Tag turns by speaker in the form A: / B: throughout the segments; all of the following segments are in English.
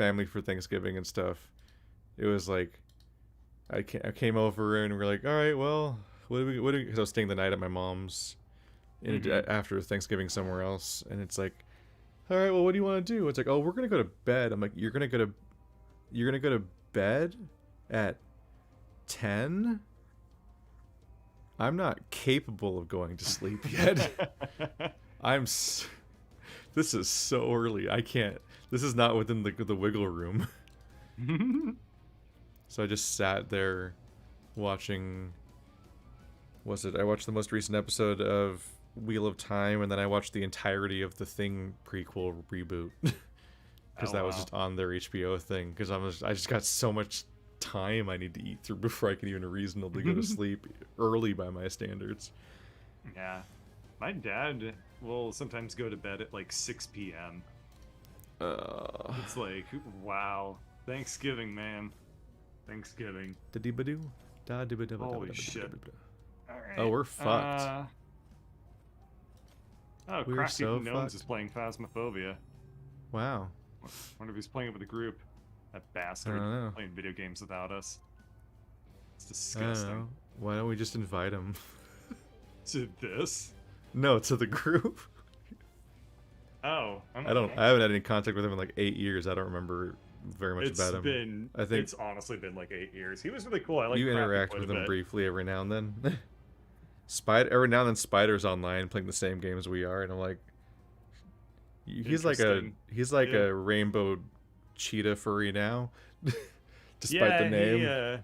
A: family for Thanksgiving and stuff, it was like I came over and we're like, all right, well, because I was staying the night at my mom's after Thanksgiving somewhere else, and it's like, all right, well, what do you want to do? It's like, oh, we're gonna go to bed. I'm like, you're gonna go to bed at 10? I'm not capable of going to sleep yet. This is so early. I can't. This is not within the wiggle room. So I just sat there watching. I watched the most recent episode of Wheel of Time, and then I watched the entirety of the Thing prequel reboot because that was just on their HBO thing. Because I just got so much time I need to eat through before I can even reasonably go to sleep early by my standards.
B: Yeah, my dad will sometimes go to bed at like 6 p.m. It's like, wow, Thanksgiving, man. Thanksgiving.
A: Holy
B: shit. Alright.
A: Oh, we're fucked.
B: We're Crafty so Gnomes is playing Phasmophobia.
A: Wow.
B: Wonder if he's playing it with a group. That bastard playing video games without us. It's disgusting.
A: Why don't we just invite him?
B: To this?
A: No, to the group.
B: Oh.
A: I haven't had any contact with him in like 8 years. I don't remember very much about him. I think
B: it's honestly been like 8 years. He was really cool. I like.
A: You interact with him briefly every now and then. Every now and then Spider's online playing the same games we are, and I'm like, he's like a rainbow cheetah furry now, despite the name.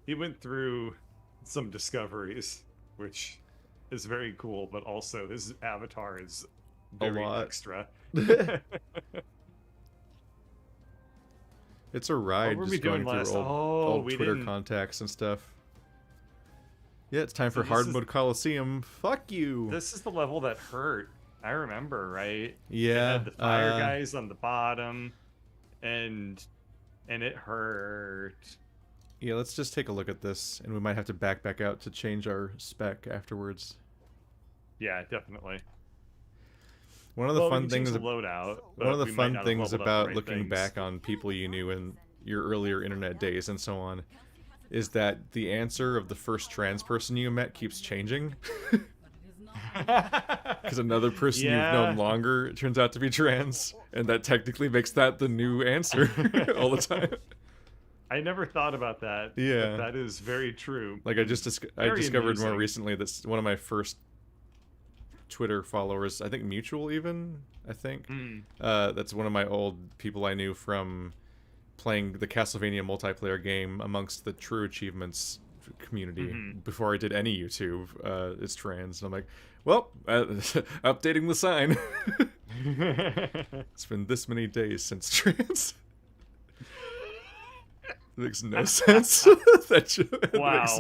B: He went through some discoveries, which is very cool, but also his avatar is very extra.
A: It's a ride just going through old Twitter contacts and stuff. Yeah, it's time for Hard Mode Coliseum. Fuck you!
B: This is the level that hurt. I remember, right?
A: Yeah.
B: It had the fire guys on the bottom, and it hurt.
A: Yeah, let's just take a look at this, and we might have to back out to change our spec afterwards.
B: Yeah, definitely.
A: One of the fun things about looking back on people you knew in your earlier internet days and so on is that the answer of the first trans person you met keeps changing. Because another person you've known longer turns out to be trans, and that technically makes that the new answer all the time.
B: I never thought about that.
A: Yeah,
B: but that is very true.
A: Like I discovered more recently that one of my first Twitter followers, I think mutual even, that's one of my old people I knew from playing the Castlevania multiplayer game amongst the True Achievements community before I did any YouTube. Is trans, and I'm like, well, updating the sign. It's been this many days since trans. It makes no sense. That makes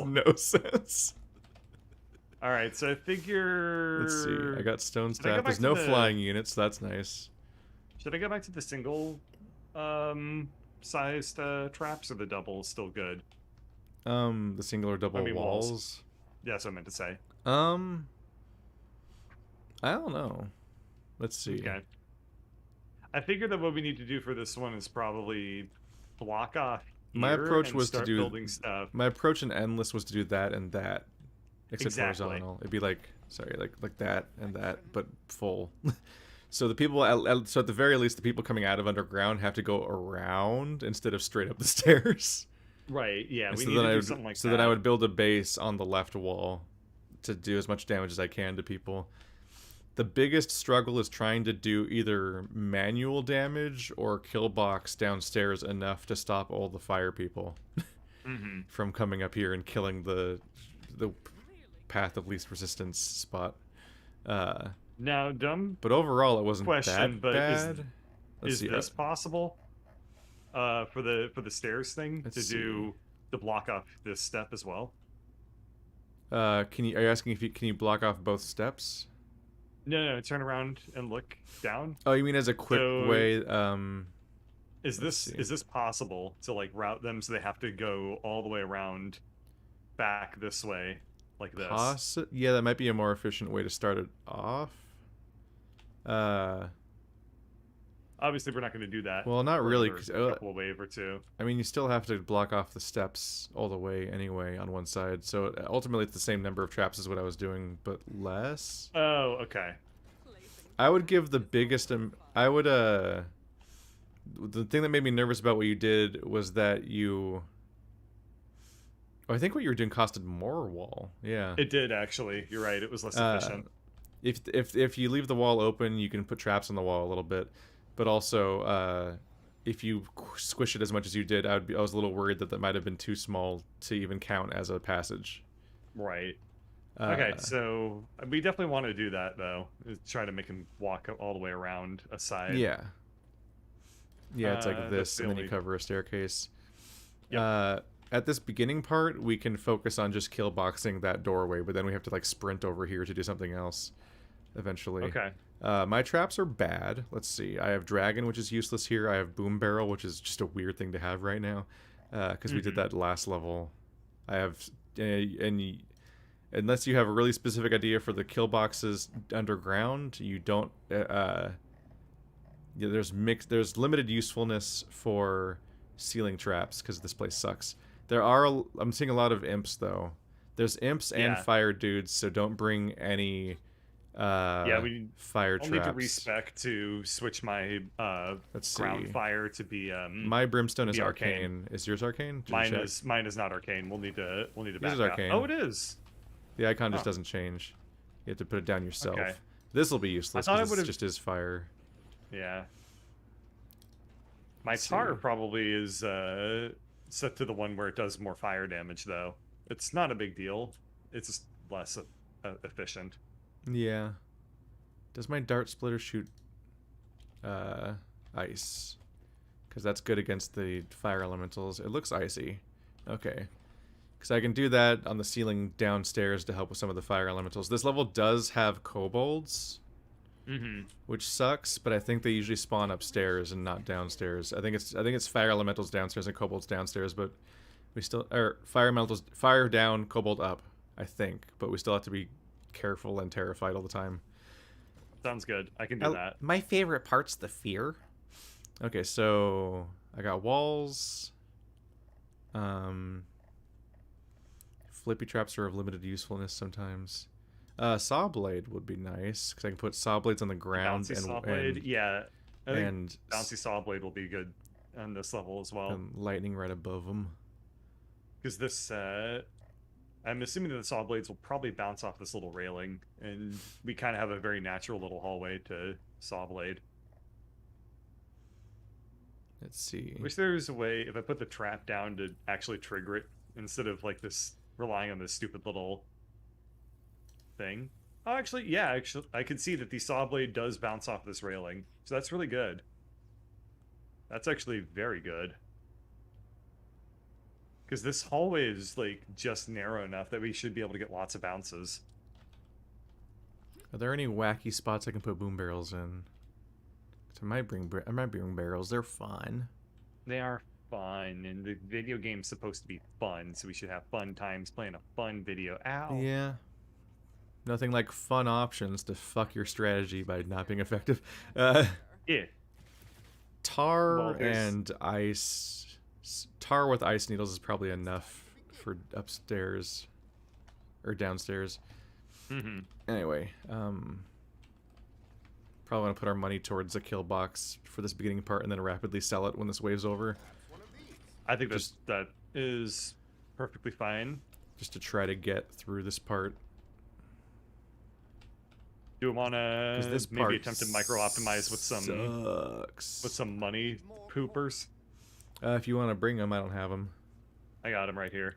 A: no sense.
B: All right, so I figure.
A: Let's see. I got stone staff. There's no flying units, so that's nice.
B: Should I go back to the single sized traps, or the double is still good?
A: The single or double walls.
B: Yeah, that's what I meant to say.
A: I don't know. Let's see.
B: Okay. I figured that what we need to do for this one is probably block off.
A: My approach was to do
B: building stuff.
A: My approach in Endless was to do that and that, except horizontal. It'd be like like that and that, but full. So the people, so at the very least, the people coming out of underground have to go around instead of straight up the stairs.
B: Right. Yeah. We need to do something like that.
A: So then I would build a base on the left wall to do as much damage as I can to people. The biggest struggle is trying to do either manual damage or kill box downstairs enough to stop all the fire people from coming up here and killing the path of least resistance spot.
B: Now,
A: but overall, it wasn't that bad.
B: Is this possible? For the stairs thing to block off this step as well?
A: Are you asking can you block off both steps?
B: No, turn around and look down.
A: Oh, you mean as a quick way?
B: Is this possible to like route them so they have to go all the way around back this way like this?
A: Yeah, that might be a more efficient way to start it off.
B: Obviously, we're not going to do that.
A: Well, not
B: for
A: really.
B: another
A: 'Cause,
B: couple of wave or two.
A: I mean, you still have to block off the steps all the way anyway on one side. So ultimately, it's the same number of traps as what I was doing, but less.
B: Oh, okay.
A: I would give the biggest. I would. The thing that made me nervous about what you did was that you. Oh, I think what you were doing costed more wall. Yeah.
B: It did actually. You're right. It was less efficient.
A: If you leave the wall open, you can put traps on the wall a little bit, but also if you squish it as much as you did, I was a little worried that might have been too small to even count as a passage.
B: Right. Okay, so we definitely want to do that though. Try to make him walk all the way around a side.
A: Yeah. Yeah, it's like this, and then you cover a staircase. Yep. At this beginning part, we can focus on just kill boxing that doorway, but then we have to like sprint over here to do something else eventually.
B: Okay.
A: My traps are bad. Let's see. I have dragon, which is useless here. I have boom barrel, which is just a weird thing to have right now, because we did that last level. I have and unless you have a really specific idea for the kill boxes underground, you don't. Yeah, there's limited usefulness for ceiling traps because this place sucks. I'm seeing a lot of imps though. There's imps and fire dudes, so don't bring any
B: we
A: fire
B: I'll
A: traps.
B: need to respec to switch my ground fire to be
A: my brimstone is arcane. Is yours arcane?
B: Mine is not arcane. We'll need to back
A: is
B: out.
A: arcane.
B: Oh, it is.
A: The icon just doesn't change. You have to put it down yourself.
B: Okay.
A: This will be useless because it just is fire.
B: Yeah. My tar probably is set to the one where it does more fire damage, though. It's not a big deal. It's just less efficient.
A: Yeah. Does my dart splitter shoot ice? Because that's good against the fire elementals. It looks icy. Okay. Because I can do that on the ceiling downstairs to help with some of the fire elementals. This level does have kobolds. Which sucks, but I think they usually spawn upstairs and not downstairs. I think it's fire elementals downstairs and kobolds downstairs, but we still fire elementals, fire down, kobold up, I think, but we still have to be careful and terrified all the time.
B: Sounds good. I can do that.
A: My favorite part's the fear. Okay, so I got walls. Flippy traps are of limited usefulness sometimes. Saw blade would be nice because I can put saw blades on the ground
B: bouncy saw blade. Yeah, and bouncy saw blade will be good on this level as well.
A: And lightning right above them.
B: Because this, I'm assuming that the saw blades will probably bounce off this little railing, and we kind of have a very natural little hallway to saw blade.
A: Let's see.
B: Wish there was a way if I put the trap down to actually trigger it instead of like this relying on this stupid little thing. Oh, actually, I can see that the saw blade does bounce off this railing, so that's really good. That's actually very good. Because this hallway is like just narrow enough that we should be able to get lots of bounces.
A: Are there any wacky spots I can put boom barrels in? I might bring barrels. They're fun.
B: They are fun, and the video game's supposed to be fun, so we should have fun times playing a fun video. Ow.
A: Yeah. Nothing like fun options to fuck your strategy by not being effective.
B: Yeah.
A: Tar and ice. Tar with ice needles is probably enough for upstairs or downstairs. Anyway, probably want to put our money towards a kill box for this beginning part and then rapidly sell it when this wave's over.
B: I think that is perfectly fine.
A: Just to try to get through this part.
B: Do we want to maybe attempt to micro-optimize with some money poopers?
A: If you want to bring them, I don't have them.
B: I got them right here.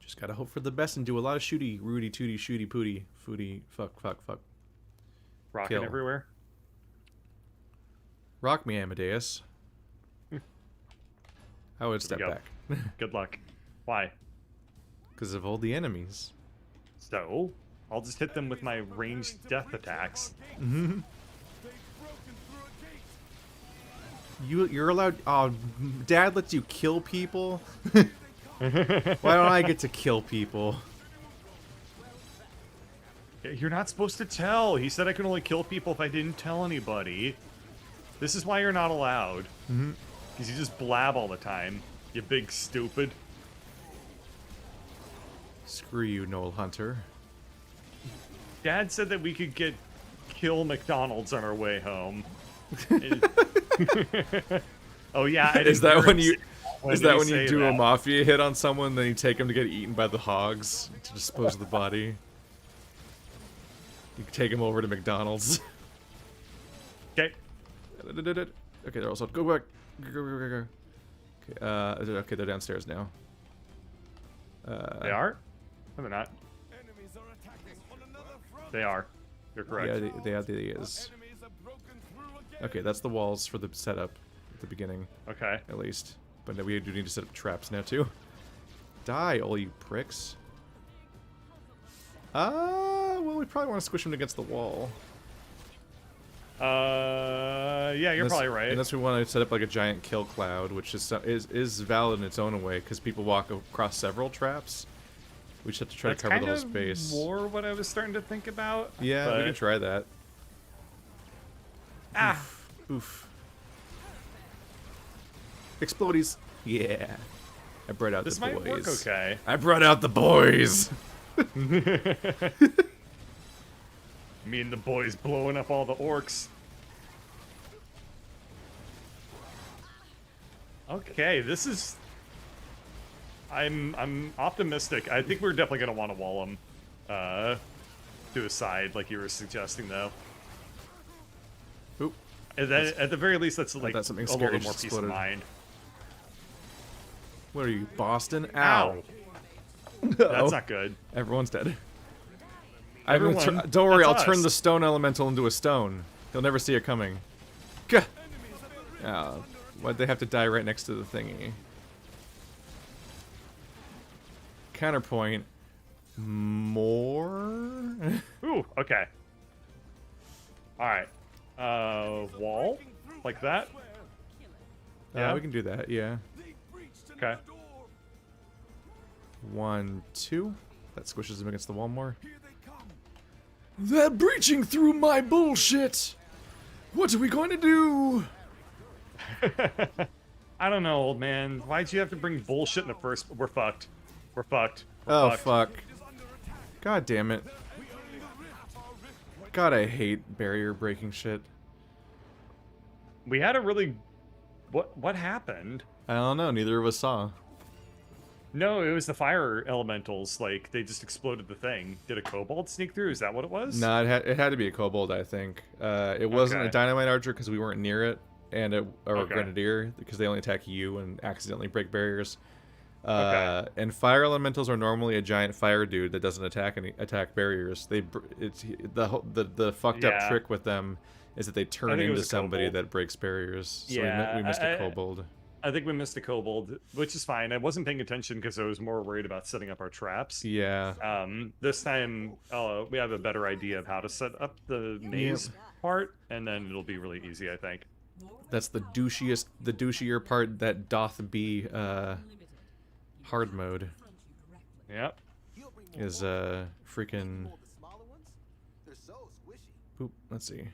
A: Just gotta hope for the best and do a lot of shooty, Rudy, tooty, shooty, pooty, footy, fuck.
B: Rocking everywhere.
A: Rock me, Amadeus. I would step back.
B: Good luck. Why?
A: Because of all the enemies.
B: So, I'll just hit them with my ranged death attacks.
A: You're allowed. Oh, Dad lets you kill people. Why don't I get to kill people?
B: You're not supposed to tell. He said I can only kill people if I didn't tell anybody. This is why you're not allowed.
A: Mm-hmm.
B: Because you just blab all the time. You big stupid.
A: Screw you, Noel Hunter.
B: Dad said that we could kill McDonald's on our way home. Oh yeah, I
A: Is that when you
B: say
A: do a
B: that?
A: mafia hit on someone, then you take them to get eaten by the hogs to dispose of the body? You take them over to McDonald's.
B: Okay.
A: Okay, they're also go back. Go. Okay, okay, they're downstairs now.
B: They are? No, they're not. They are. You're correct.
A: Yeah, they have the is. Okay, that's the walls for the setup at the beginning.
B: Okay.
A: At least. But we do need to set up traps now, too. Die, all you pricks. Well, we probably want to squish them against the wall.
B: Yeah, you're probably right.
A: Unless we want to set up like a giant kill cloud, which is valid in its own way, because people walk across several traps. We just have to try to cover the whole space.
B: That's more what I was starting to think about.
A: Yeah, we can try that.
B: Ah!
A: Oof. Explodies. Yeah. I brought out the boys.
B: This might work okay.
A: I brought out the boys!
B: Me and the boys blowing up all the orcs. Okay, this is... I'm optimistic. I think we're definitely gonna want to wall them to a side, like you were suggesting, though.
A: Oop.
B: And then, at the very least, that's like
A: that's something
B: a
A: scary
B: little more
A: just
B: peace of
A: exploded.
B: mind.
A: What are you, Boston?
B: Ow! That's not good.
A: Everyone's dead.
B: Everyone,
A: don't worry, I'll
B: that's
A: turn
B: us.
A: the stone elemental into a stone. He'll never see it coming. Gah! Oh, why'd they have to die right next to the thingy? Counterpoint. More?
B: Ooh, okay. Alright. Wall? Like that? Yeah,
A: we can do that, yeah.
B: Okay.
A: 1, 2. That squishes him against the wall more. They're breaching through my bullshit! What are we going to do?
B: I don't know, old man. Why'd you have to bring bullshit in the first... We're fucked. We're fucked. We're
A: Oh,
B: fucked.
A: fuck. God damn it. God, I hate barrier breaking shit.
B: We had a really... What happened?
A: I don't know, neither of us saw.
B: No, it was the fire elementals. Like, they just exploded the thing. Did a kobold sneak through? Is that what it was?
A: No, it had to be a kobold, I think. It wasn't
B: Okay.
A: a dynamite archer because we weren't near it, and or a
B: Okay.
A: grenadier because they only attack you and accidentally break barriers.
B: Okay.
A: And fire elementals are normally a giant fire dude that doesn't attack barriers. It's the fucked up
B: Yeah.
A: trick with them is that they turn
B: think it
A: into
B: was a
A: somebody
B: kobold.
A: that breaks barriers. So
B: Yeah,
A: we missed a kobold.
B: I think we missed a kobold, which is fine. I wasn't paying attention because I was more worried about setting up our traps.
A: Yeah.
B: This time, we have a better idea of how to set up the maze part, and then it'll be really easy, I think.
A: That's the douchier part that doth be hard mode
B: Yep.
A: is freaking. Oop, let's see.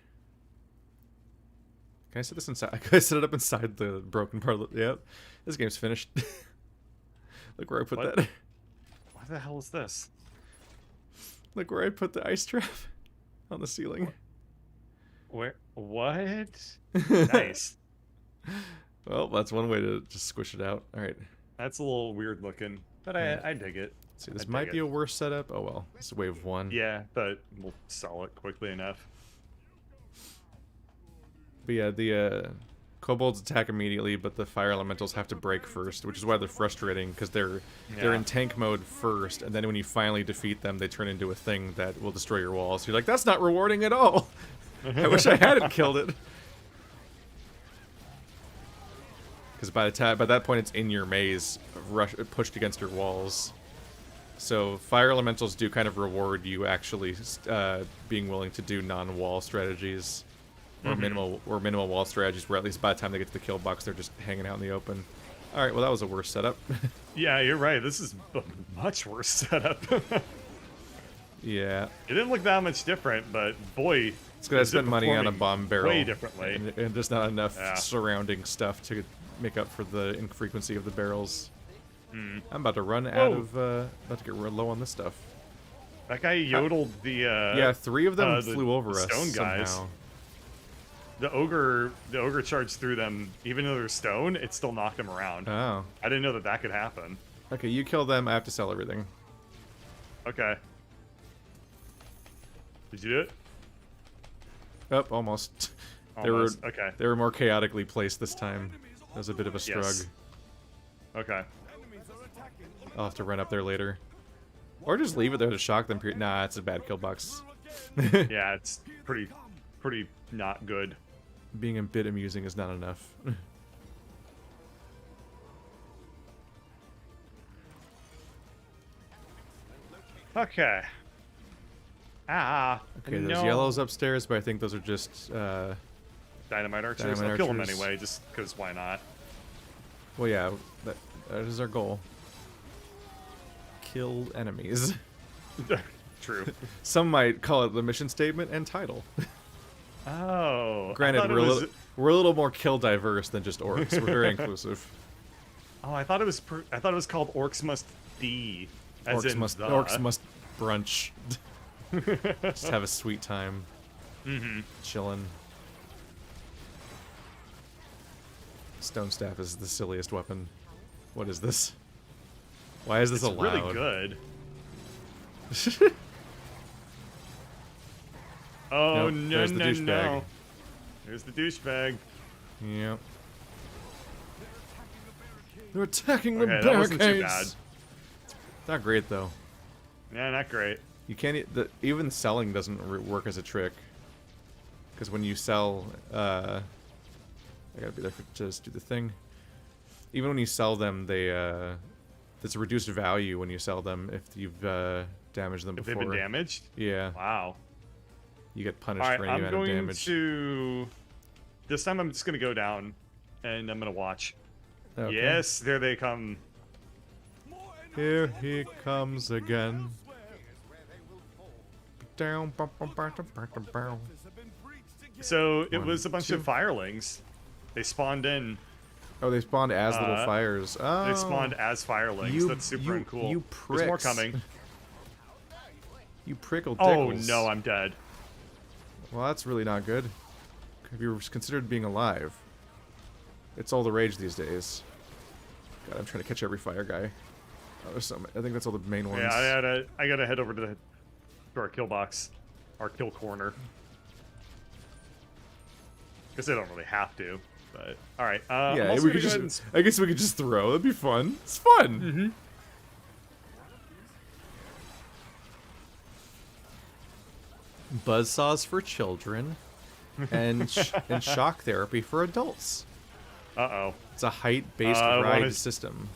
A: Can I set this inside? Can I set it up inside the broken part of the... Yep. This game's finished. Look where I put
B: What?
A: that.
B: What the hell is this?
A: Look where I put the ice trap. On the ceiling.
B: Where? What? Nice.
A: Well, that's one way to just squish it out. Alright.
B: That's a little weird looking, but I dig it.
A: See, this
B: I
A: might
B: dig
A: be
B: it.
A: a worse setup. Oh well. It's wave 1.
B: Yeah, but we'll sell it quickly enough.
A: But yeah, the kobolds attack immediately, but the fire elementals have to break first, which is why they're frustrating, because they're in tank mode first, and then when you finally defeat them, they turn into a thing that will destroy your walls. You're like, that's not rewarding at all! I wish I hadn't killed it! Because by that point, it's in your maze, pushed against your walls. So fire elementals do kind of reward you actually being willing to do non-wall strategies. Or minimal wall strategies, where at least by the time they get to the kill box, they're just hanging out in the open. All right, well that was a worse setup.
B: Yeah, you're right. This is a much worse setup.
A: Yeah.
B: It didn't look that much different, but boy,
A: It's because I
B: is it
A: spent money on a
B: performing
A: bomb barrel.
B: way differently.
A: And there's not enough
B: Yeah.
A: surrounding stuff to make up for the infrequency of the barrels.
B: Hmm.
A: I'm about to run out of, about to get real low on this stuff.
B: That guy yodeled the,
A: Yeah, 3 of them
B: the
A: flew over us
B: stone guys.
A: somehow.
B: The ogre charged through them, even though they're stone, it still knocked them around.
A: Oh.
B: I didn't know that that could happen.
A: Okay, you kill them, I have to sell everything.
B: Okay. Did you do it?
A: Oh, almost.
B: Almost. Okay.
A: They were more chaotically placed this time. That was a bit of a struggle.
B: Yes. Okay.
A: I'll have to run up there later. Or just leave it there to shock them. Nah, it's a bad kill box.
B: Yeah, it's pretty not good.
A: Being a bit amusing is not enough.
B: Okay. Ah.
A: Okay,
B: no.
A: there's yellows upstairs, but I think those are just,
B: Dynamite archers.
A: Dynamite
B: I'll kill them
A: archers.
B: anyway, just because why not?
A: well, yeah, that is our goal. Kill enemies.
B: True.
A: Some might call it the mission statement and title.
B: Oh.
A: Granted,
B: I thought it
A: we're
B: was...
A: we're a little more kill diverse than just orcs. We're very inclusive.
B: Oh, I thought it was. I thought it was called Orcs Must D. As
A: Orcs
B: in
A: must
B: the.
A: orcs must brunch. Just have a sweet time.
B: Mm-hmm.
A: Chillin'. Stone staff is the silliest weapon. What is this? Why is this
B: It's
A: allowed?
B: really good. Oh
A: Nope,
B: no
A: there's the
B: no
A: douchebag.
B: no! There's the douchebag.
A: Yep. They're attacking the
B: Okay, that wasn't too
A: barricades. Not great though.
B: Yeah, not great.
A: You can't. Even selling doesn't work as a trick. Because when you sell, I gotta be there to just do the thing. Even when you sell them, they there's a reduced value when you sell them if you've damaged them
B: If
A: before.
B: they've been damaged.
A: Yeah,
B: Wow.
A: you get punished
B: All right,
A: for any
B: I'm
A: amount of
B: going
A: damage.
B: to. This time, I'm just gonna go down, and I'm gonna watch.
A: Okay.
B: Yes, there they come.
A: Here he comes again. Down.
B: So it
A: One,
B: was a bunch
A: two.
B: of firelings. They spawned in.
A: Oh, they spawned as little
B: Uh,
A: fires. Oh,
B: They spawned as firelings.
A: you-
B: That's super
A: you-
B: uncool.
A: you
B: There's more
A: pricks.
B: coming.
A: You prickle
B: Oh
A: dickles.
B: no, I'm dead.
A: Well, that's really not good. Have you considered being alive? It's all the rage these days. God, I'm trying to catch every fire guy. Oh, there's some. I think that's all the main ones.
B: Yeah, I gotta head over to our kill box, our kill corner. Guess I don't really have to, but all right. I'm
A: Yeah,
B: also
A: we
B: gonna
A: could
B: go ahead
A: just. I guess we could just throw. That'd be fun. It's fun.
B: Mm-hmm.
A: Buzzsaws for children, and and shock therapy for adults.
B: Uh-oh.
A: It's a height-based
B: I
A: ride
B: wanna-
A: system.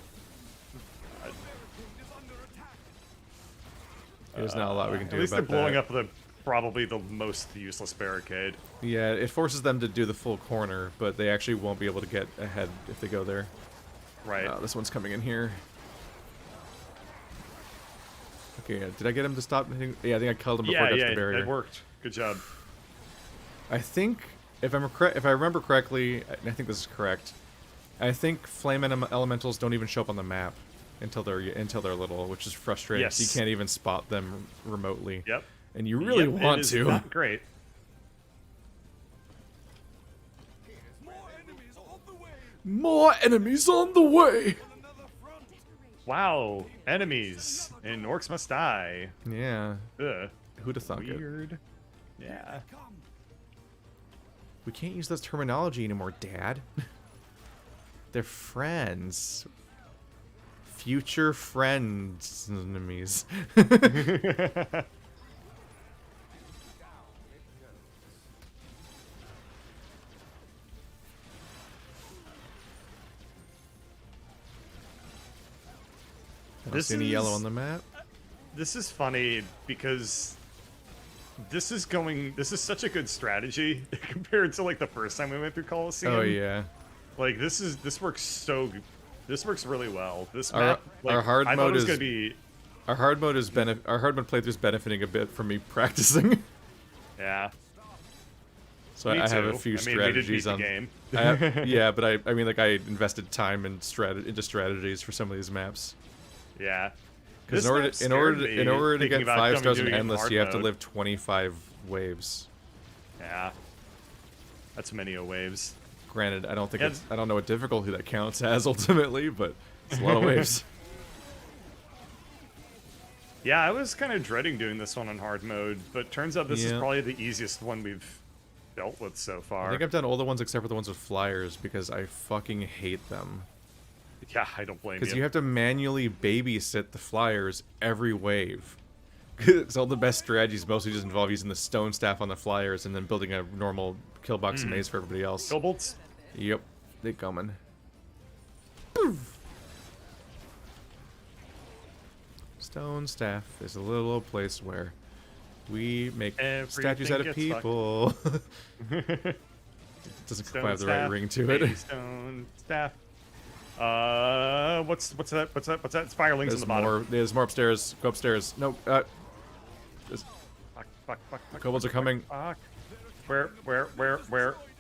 A: There's not a lot we can do
B: At least
A: about
B: they're blowing
A: that.
B: up probably the most useless barricade.
A: Yeah, it forces them to do the full corner, but they actually won't be able to get ahead if they go there.
B: Right.
A: Oh, this one's coming in here. Okay, did I get him to stop hitting? Yeah, I think I killed him before
B: Yeah,
A: I got to
B: yeah,
A: the barrier.
B: it worked. Good job.
A: I think, if I remember correctly, I think this is correct. I think flame elementals don't even show up on the map until they're little, which is frustrating.
B: Yes.
A: You can't even spot them remotely.
B: Yep.
A: And you really
B: Yep,
A: want
B: it is
A: to.
B: Not great.
A: More enemies on the way.
B: Wow, enemies and orcs must die.
A: Yeah.
B: Ugh.
A: Who'd have thunk it?
B: Weird. Yeah.
A: We can't use this terminology anymore, Dad. They're friends. Future friends enemies. I don't
B: This
A: see any yellow
B: is-
A: on the map.
B: This is funny because this is such a good strategy compared to like the first time we went through Coliseum.
A: Oh yeah.
B: Like this works so this works really well. This
A: Our-
B: map, like,
A: our hard
B: I thought
A: mode
B: it was
A: is-
B: gonna be
A: Our hard mode playthrough's benefiting a bit from me practicing.
B: Yeah.
A: So
B: Me
A: I have
B: too.
A: a few
B: I mean,
A: strategies
B: we did beat
A: on.
B: the game.
A: Yeah, but I mean, like, I invested time and into strategies for some of these maps.
B: Yeah.
A: Because in order to get 5 stars in endless, you have to live 25 waves.
B: Yeah. That's many waves.
A: Granted, I don't think I don't know what difficulty that counts as ultimately, but it's a lot of waves.
B: Yeah, I was kind of dreading doing this one on hard mode, but turns out this is probably the easiest one we've dealt with so far.
A: I think I've done all the ones except for the ones with flyers because I fucking hate them.
B: Yeah, I don't blame you.
A: Because you have to manually babysit the flyers every wave. Because all the best strategies mostly just involve using the stone staff on the flyers and then building a normal kill box maze for everybody else.
B: Kobolds?
A: Yep, they coming. Poof. Stone staff is a little place where we make statues out of people. It doesn't quite have the right ring to it.
B: Stone staff. What's that? What's that? It's firelings on the bottom.
A: There's more upstairs. Go upstairs. No.
B: Fuck.
A: Kobolds are coming.
B: Fuck. Where?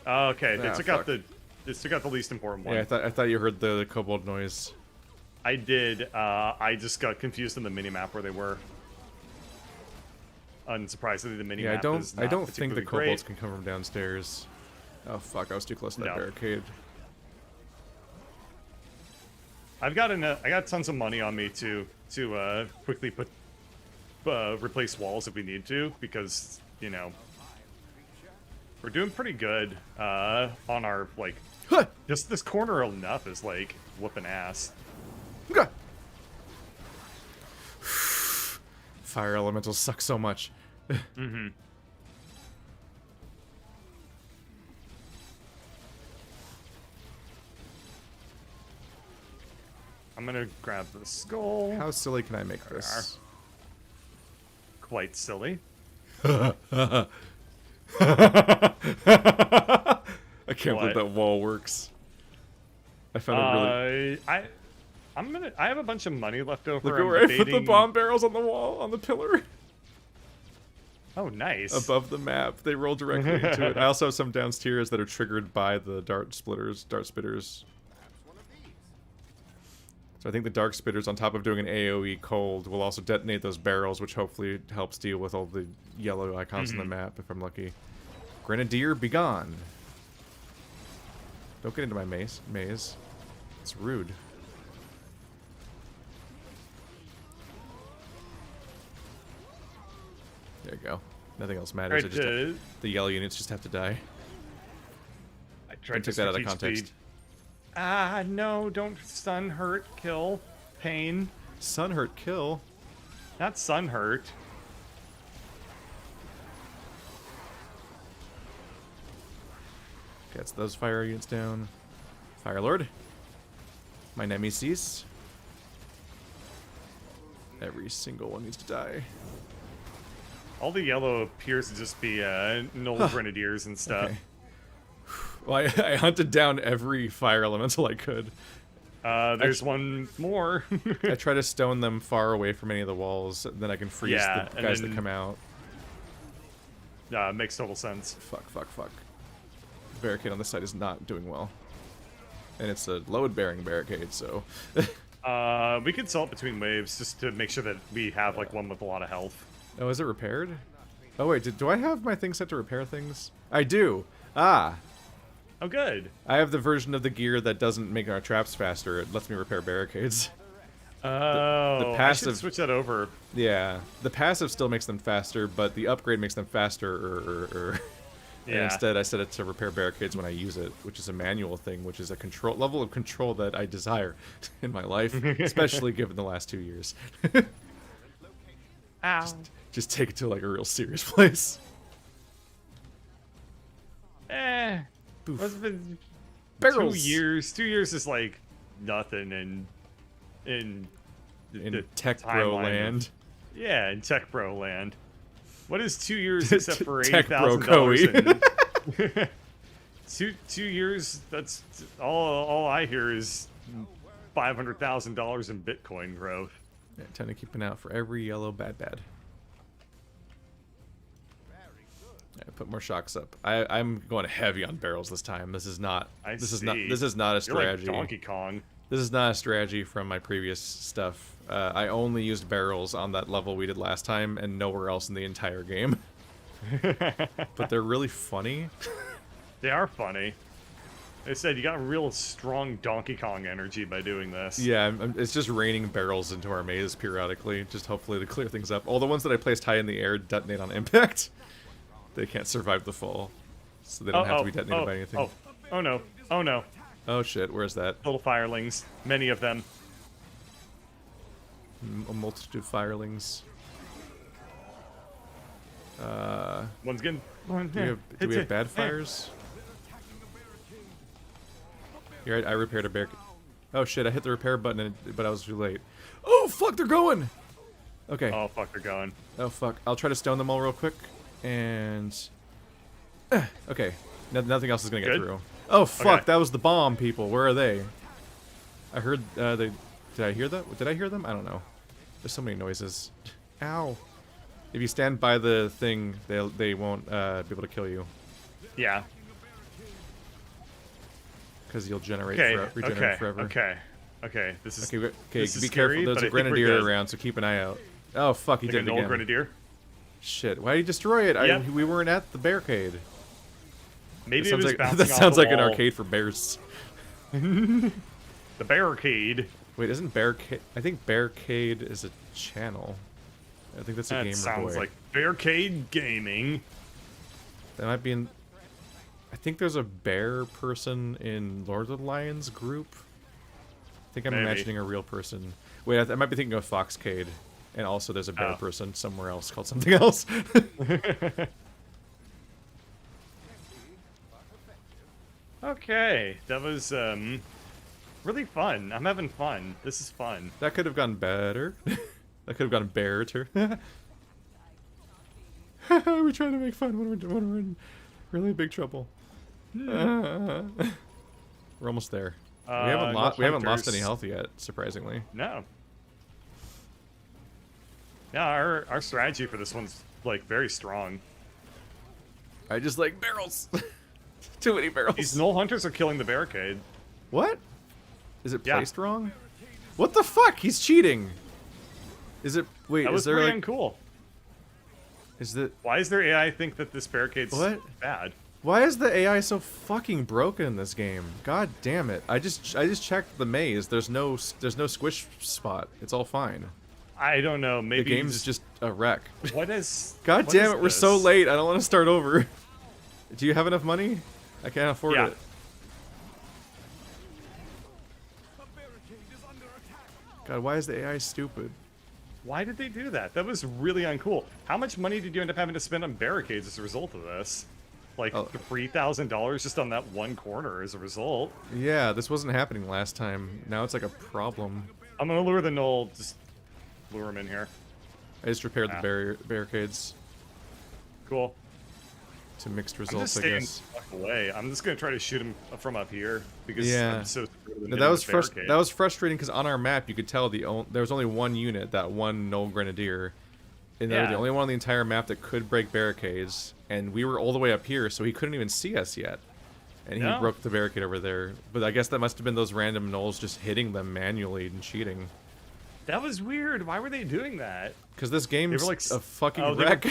B: Oh, okay, they took out the least important one.
A: Yeah, I thought you heard the kobold noise.
B: I did. I just got confused on the minimap where they were. Unsurprisingly, the minimap.
A: Yeah, I don't think the kobolds
B: great.
A: can come from downstairs. Oh fuck! I was too close to that barricade.
B: I got tons of money on me to quickly replace walls if we need to, because you know we're doing pretty good on our like just this corner enough is like whooping ass.
A: Fire elementals suck so much.
B: Mm-hmm. I'm gonna grab the skull.
A: How silly can I make this?
B: Quite silly.
A: I can't believe that wall works. I found it really.
B: I have a bunch of money left over.
A: Look where I put the bomb barrels on the wall, on the pillar.
B: Oh, nice.
A: Above the map, they roll directly into it. I also have some downstairs that are triggered by the dart spitters. So I think the dark spitters, on top of doing an AoE cold, will also detonate those barrels, which hopefully helps deal with all the yellow icons on the map, if I'm lucky. Grenadier, be gone. Don't get into my maze. It's rude. There you go. Nothing else matters. The yellow units just have to die.
B: I tried to
A: take that out of context.
B: Speed. Ah, no, don't stun, hurt, kill, pain.
A: Sun hurt, kill?
B: Not sun hurt.
A: Gets those fire units down. Fire Lord. My nemesis. Every single one needs to die.
B: All the yellow appears to just be null grenadiers and stuff.
A: Okay. Well, I hunted down every fire elemental I could.
B: There's one more.
A: I try to stone them far away from any of the walls, then I can freeze the guys that come out.
B: Makes total sense.
A: Fuck. The barricade on this side is not doing well. And it's a load-bearing barricade, so...
B: we could sell it between waves just to make sure that we have like one with a lot of health.
A: Oh, is it repaired? Oh wait, do I have my thing set to repair things? I do! Ah!
B: Oh, good.
A: I have the version of the gear that doesn't make our traps faster. It lets me repair barricades.
B: Oh,
A: the passive,
B: I should switch that over.
A: Yeah, the passive still makes them faster, but the upgrade makes them faster.
B: Yeah.
A: And instead, I set it to repair barricades when I use it, which is a manual thing, which is a level of control that I desire in my life, especially given the last 2 years.
B: Ow.
A: Just take it to like a real serious place.
B: What's been
A: Barrels.
B: 2 years? 2 years is like nothing in
A: tech bro land.
B: Yeah, in tech bro land. What is 2 years except for
A: $80,000?
B: Two years. That's all I hear is $500,000 in Bitcoin growth.
A: Yeah, time to keep an eye out for every yellow bad. Yeah, put more shocks up. I'm going heavy on barrels this time. This is not. This is not a strategy.
B: You're like Donkey Kong.
A: This is not a strategy from my previous stuff. I only used barrels on that level we did last time, and nowhere else in the entire game. But they're really funny.
B: They are funny. They said you got real strong Donkey Kong energy by doing this.
A: Yeah, it's just raining barrels into our maze periodically, just hopefully to clear things up. All the ones that I placed high in the air detonate on impact. They can't survive the fall, so they don't have to be detonated by anything.
B: Oh no. Oh no.
A: Oh shit, where's that?
B: Little firelings. Many of them.
A: A multitude of firelings.
B: One's getting...
A: Do we have bad fires? Here, I repaired a barricade. Oh shit, I hit the repair button, but I was too late. Oh fuck, they're going! Okay.
B: Oh fuck, they're going.
A: Oh fuck, I'll try to stone them all real quick. And... okay, nothing else is gonna get through. Oh fuck,
B: Okay.
A: that was the bomb, people. Where are they? I heard, they... Did I hear that? Did I hear them? I don't know. There's so many noises. Ow. If you stand by the thing, they won't be able to kill you.
B: Yeah.
A: Because you'll generate regenerate forever.
B: Okay. This is
A: Okay,
B: this is
A: be
B: scary,
A: careful. There's
B: but
A: a
B: I think we're
A: grenadier
B: good.
A: around, so keep an eye out. Oh fuck, he
B: Like
A: did
B: an
A: it
B: old
A: again.
B: grenadier.
A: Shit, why did he destroy it?
B: Yeah.
A: We weren't at the barricade.
B: Maybe
A: That
B: it
A: sounds
B: was
A: like,
B: bouncing
A: that
B: off
A: sounds
B: the
A: like an
B: wall.
A: arcade for bears.
B: The barricade.
A: Wait, isn't barricade? I think barricade is a channel. I think that's a
B: That
A: Gamer
B: sounds
A: Boy.
B: like Barricade Gaming.
A: That might be in. I think there's a bear person in Lord of the Lions group. I think I'm
B: Maybe.
A: imagining a real person. Wait, I might be thinking of Foxcade, and also there's a bear
B: Oh.
A: person somewhere else called something else.
B: Okay, that was really fun. I'm having fun. This is fun.
A: That could have gone better. That could have gone better. We're trying to make fun when we're in really big trouble. We're almost there. We haven't
B: no
A: we haven't lost
B: hunters.
A: any health yet, surprisingly.
B: No. Yeah, our strategy for this one's like very strong.
A: I just like barrels. Too many barrels.
B: These null hunters are killing the barricade.
A: What? Is it
B: Yeah.
A: placed wrong? What the fuck? He's cheating. Is it? Wait,
B: That
A: is
B: was
A: there
B: pretty
A: like?
B: uncool.
A: Is the?
B: Why is their AI think that this barricade's
A: What?
B: bad?
A: Why is the AI so fucking broken in this game? God damn it! I just checked the maze. There's no squish spot. It's all fine.
B: I don't know.
A: The
B: Maybe
A: game's just a wreck.
B: What is?
A: God
B: what
A: damn
B: is
A: it! We're so
B: this?
A: late. I don't want to start over. Do you have enough money? I can't afford
B: Yeah.
A: it. God, why is the AI stupid?
B: Why did they do that? That was really uncool. How much money did you end up having to spend on barricades as a result of this? Like
A: Oh.
B: $3,000 just on that one corner as a result.
A: Yeah, this wasn't happening last time. Now it's like a problem.
B: I'm gonna lure the null. Just lure him in here.
A: I just repaired
B: Ah.
A: the barricades
B: Cool.
A: to mixed
B: I'm just
A: results, I
B: staying
A: guess.
B: the fuck away. I'm just gonna try to shoot him from up here because
A: Yeah.
B: I'm so scared of
A: No,
B: the
A: that was
B: barricade.
A: that was frustrating because on our map you could tell there was only one unit, that one Null Grenadier, and they were the
B: Yeah.
A: only one on the entire map that could break barricades, and we were all the way up here, so he couldn't even see us yet, and he
B: No.
A: broke the barricade over there. But I guess that must have been those random Nulls just hitting them manually and cheating.
B: That was weird. Why were they doing that?
A: Because this game's
B: like
A: a fucking
B: oh, they were-
A: wreck.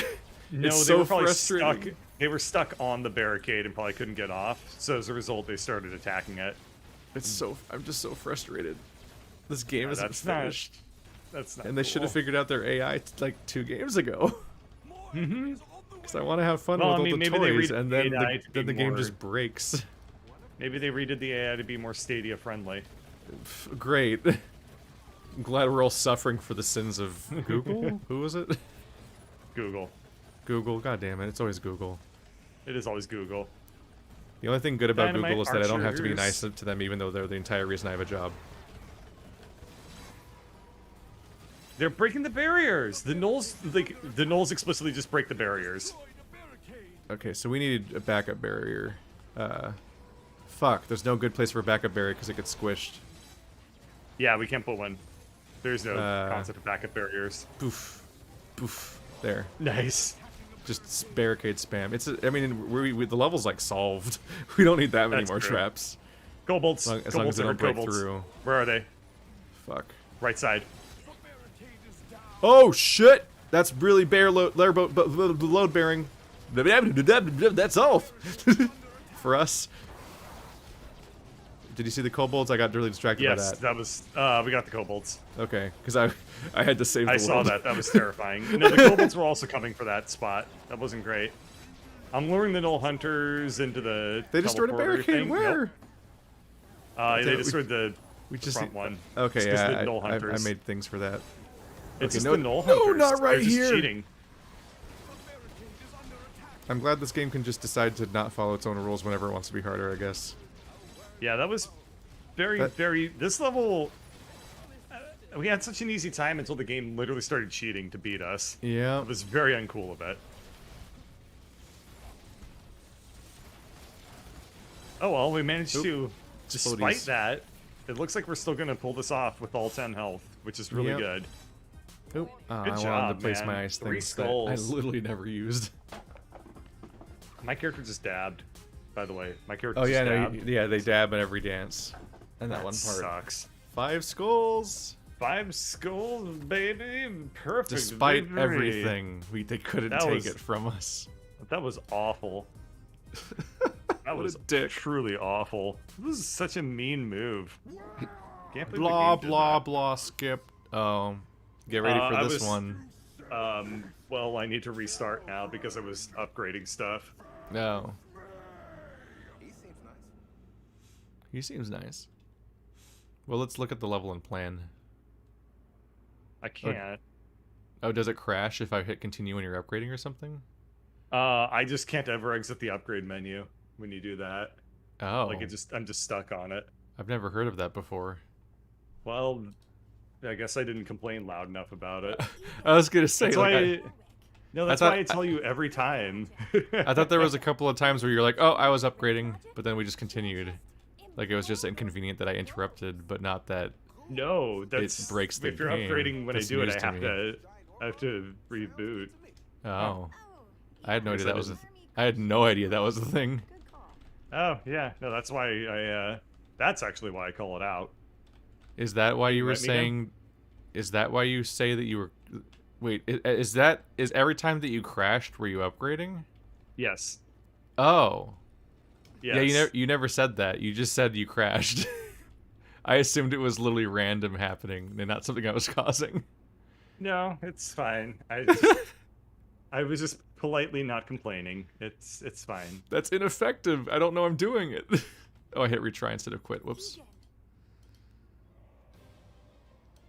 B: No,
A: It's
B: they
A: so
B: were probably
A: frustrating.
B: stuck. They were stuck on the barricade and probably couldn't get off. So as a result, they started attacking it.
A: I'm just so frustrated. This game
B: Yeah,
A: isn't
B: that's not-
A: finished.
B: That's not.
A: And they should have
B: cool.
A: figured out their AI like 2 games ago. Because I want to have fun
B: Well, I
A: with all
B: mean,
A: the
B: maybe they
A: toys,
B: read
A: and
B: the
A: then
B: AI to be
A: the game
B: more-
A: just breaks.
B: Maybe they redid the AI to be more Stadia friendly.
A: Great. I'm glad we're all suffering for the sins of Google. Who was it?
B: Google.
A: Google. God damn it! It's always Google.
B: It is always Google.
A: The only thing good about
B: Dynamite
A: Google is that I don't have to be
B: archers.
A: nice to them, even though they're the entire reason I have a job.
B: They're breaking the barriers. The gnolls explicitly just break the barriers.
A: Okay, so we need a backup barrier. Fuck. There's no good place for a backup barrier because it gets squished.
B: Yeah, we can't put one. There's no concept of backup barriers.
A: Poof. Poof. There.
B: Nice.
A: Just barricade spam. I mean, the level's like solved. We don't need that many more traps.
B: Kobolds.
A: As long as they don't break through.
B: Where are they?
A: Fuck.
B: Right side.
A: Oh shit! That's really load bearing. That's all for us. Did you see the kobolds? I got really distracted by that.
B: Yes, that was. We got the kobolds.
A: Okay, because I had to save the world.
B: I saw that. That was terrifying. No, the kobolds were also coming for that spot. That wasn't great. I'm luring the null hunters into the.
A: They destroyed a barricade.
B: Thing.
A: Where?
B: Nope. They destroyed the front one.
A: Okay, yeah,
B: the null hunters.
A: I made things for that.
B: It's
A: okay,
B: just the null hunters.
A: No, not right
B: They're just
A: here.
B: Cheating.
A: I'm glad this game can just decide to not follow its own rules whenever it wants to be harder, I guess.
B: Yeah, that was very... This level... we had such an easy time until the game literally started cheating to beat us.
A: Yeah.
B: It was very uncool of it. Oh well, we managed to... Despite that, it looks like we're still going to pull this off with all 10 health, which is really good.
A: Oop.
B: Good
A: I
B: job,
A: wanted to place
B: man.
A: my ice
B: 3
A: things that I
B: skulls.
A: literally never used.
B: My character just dabbed, by the way. My character
A: Oh
B: just
A: yeah, no,
B: dabbed.
A: yeah, they dab in every dance. And that one part.
B: Sucks.
A: 5 skulls.
B: 5 skulls, baby. Perfect.
A: Despite
B: victory.
A: everything, they couldn't take it from us.
B: That was awful. That was truly awful. This is such a mean move. Can't believe
A: Blah
B: the game did
A: blah
B: that.
A: blah. Skip. Oh, get ready for this one.
B: Well, I need to restart now because I was upgrading stuff.
A: No. He seems nice. Well, let's look at the level and plan.
B: I can't.
A: Oh, does it crash if I hit continue when you're upgrading or something?
B: I just can't ever exit the upgrade menu when you do that.
A: Oh.
B: Like I'm just stuck on it.
A: I've never heard of that before.
B: Well, I guess I didn't complain loud enough about it.
A: I was gonna say,
B: that's
A: like,
B: why I tell you every time.
A: I thought there was a couple of times where you're like, oh, I was upgrading, but then we just continued. Like it was just inconvenient that I interrupted, but not that.
B: No, that's
A: it breaks the
B: if you're
A: game.
B: upgrading when
A: That's
B: I do it,
A: news
B: I have to reboot.
A: Oh, I had no idea that was. I had no idea that was the thing.
B: Oh yeah, no, that's why I. That's actually why I call it out.
A: Is that why you were saying? Is that why you say that you were? Wait, is every time that you crashed were you upgrading?
B: Yes.
A: Oh.
B: Yes.
A: Yeah, you never said that. You just said you crashed. I assumed it was literally random happening and not something I was causing.
B: No, it's fine. I was just politely not complaining. It's fine.
A: That's ineffective. I don't know I'm doing it. Oh, I hit retry instead of quit. Whoops.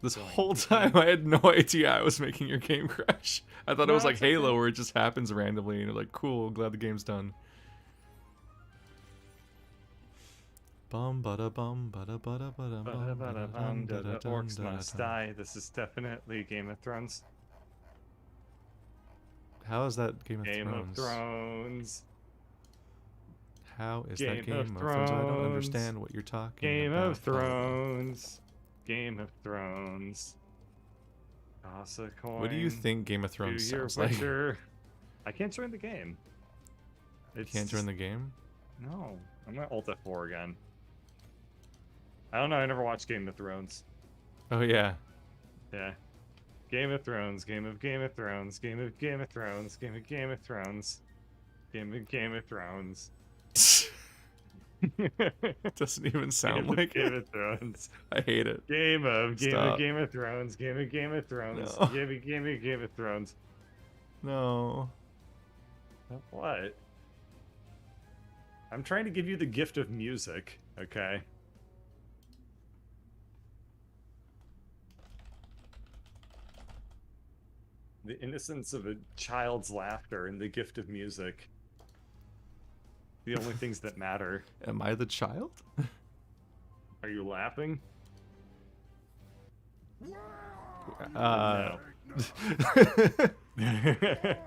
A: This whole time I had no idea I was making your game crash. I thought it was like Halo where it just happens randomly and you're like, cool, glad the game's done. Bum bada bum bada bada bada bum bada bum
B: The
A: da da
B: orcs
A: da
B: must
A: da.
B: die. This is definitely Game of Thrones.
A: How is that Game of
B: Game
A: Thrones?
B: of Thrones.
A: How is that Game of Thrones? I don't understand what you're talking
B: Game
A: about.
B: of Thrones. Game of Thrones. Toss a coin.
A: What do you think Game of Thrones
B: to your
A: sounds like?
B: butcher. I can't join the game.
A: You can't join the game?
B: No. I'm gonna Alt F4 again. I don't know, I never watched Game of Thrones.
A: Oh yeah.
B: Yeah. Game of Thrones, Game of Thrones, Game of Thrones, Game of Thrones, Game of Thrones.
A: It doesn't even sound like
B: Game
A: it.
B: of Thrones.
A: I hate it.
B: Game of
A: Stop.
B: Game of Thrones, Game of Thrones,
A: No.
B: Game of Thrones.
A: No.
B: What? I'm trying to give you the gift of music, okay? The innocence of a child's laughter and the gift of music. The only things that matter.
A: Am I the child?
B: Are you laughing?
A: No.
B: No.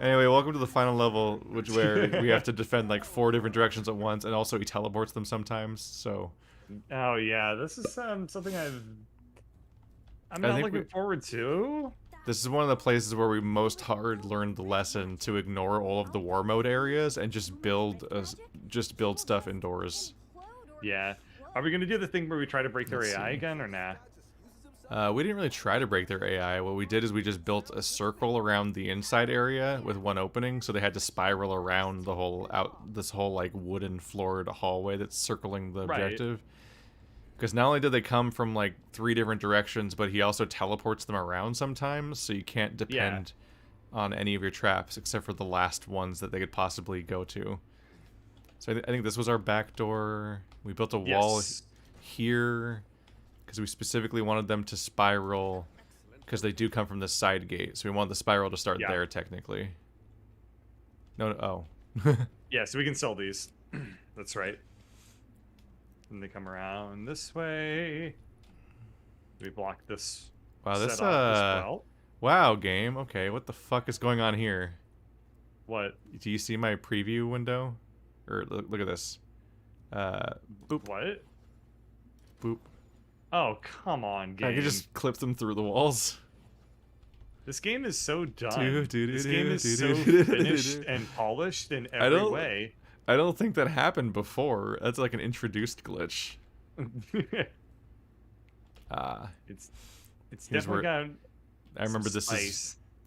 A: Anyway, welcome to the final level, where we have to defend like 4 different directions at once, and also he teleports them sometimes. So.
B: Oh yeah, this is something I've I'm
A: I
B: not
A: think
B: looking forward to.
A: this is one of the places where we most hard learned the lesson to ignore all of the war mode areas and just build stuff indoors.
B: Yeah. Are we gonna do the thing where we try to break their
A: Let's
B: AI
A: see.
B: again, or nah?
A: We didn't really try to break their AI. What we did is we just built a circle around the inside area with one opening, so they had to spiral around this whole like wooden floored hallway that's circling the
B: Right.
A: objective. Because not only did they come from like 3 different directions, but he also teleports them around sometimes, so you can't depend on any of your traps except for the last ones that they could possibly go to. So I think this was our back door. We built a wall
B: Yes.
A: here because we specifically wanted them to spiral because they do come from the side gate. So we want the spiral to start there technically. No, oh.
B: Yeah, so we can sell these. That's right. And they come around this way. We block this.
A: Wow, this
B: set off as well.
A: Wow, game. Okay, what the fuck is going on here?
B: What?
A: Do you see my preview window? Or look at this. Boop.
B: What?
A: Boop.
B: Oh, come on, game.
A: I can just clip them through the walls.
B: This game is so done.
A: This
B: game is so finished and polished in every way.
A: I don't think that happened before. That's like an introduced glitch.
B: It's definitely got.
A: I remember
B: this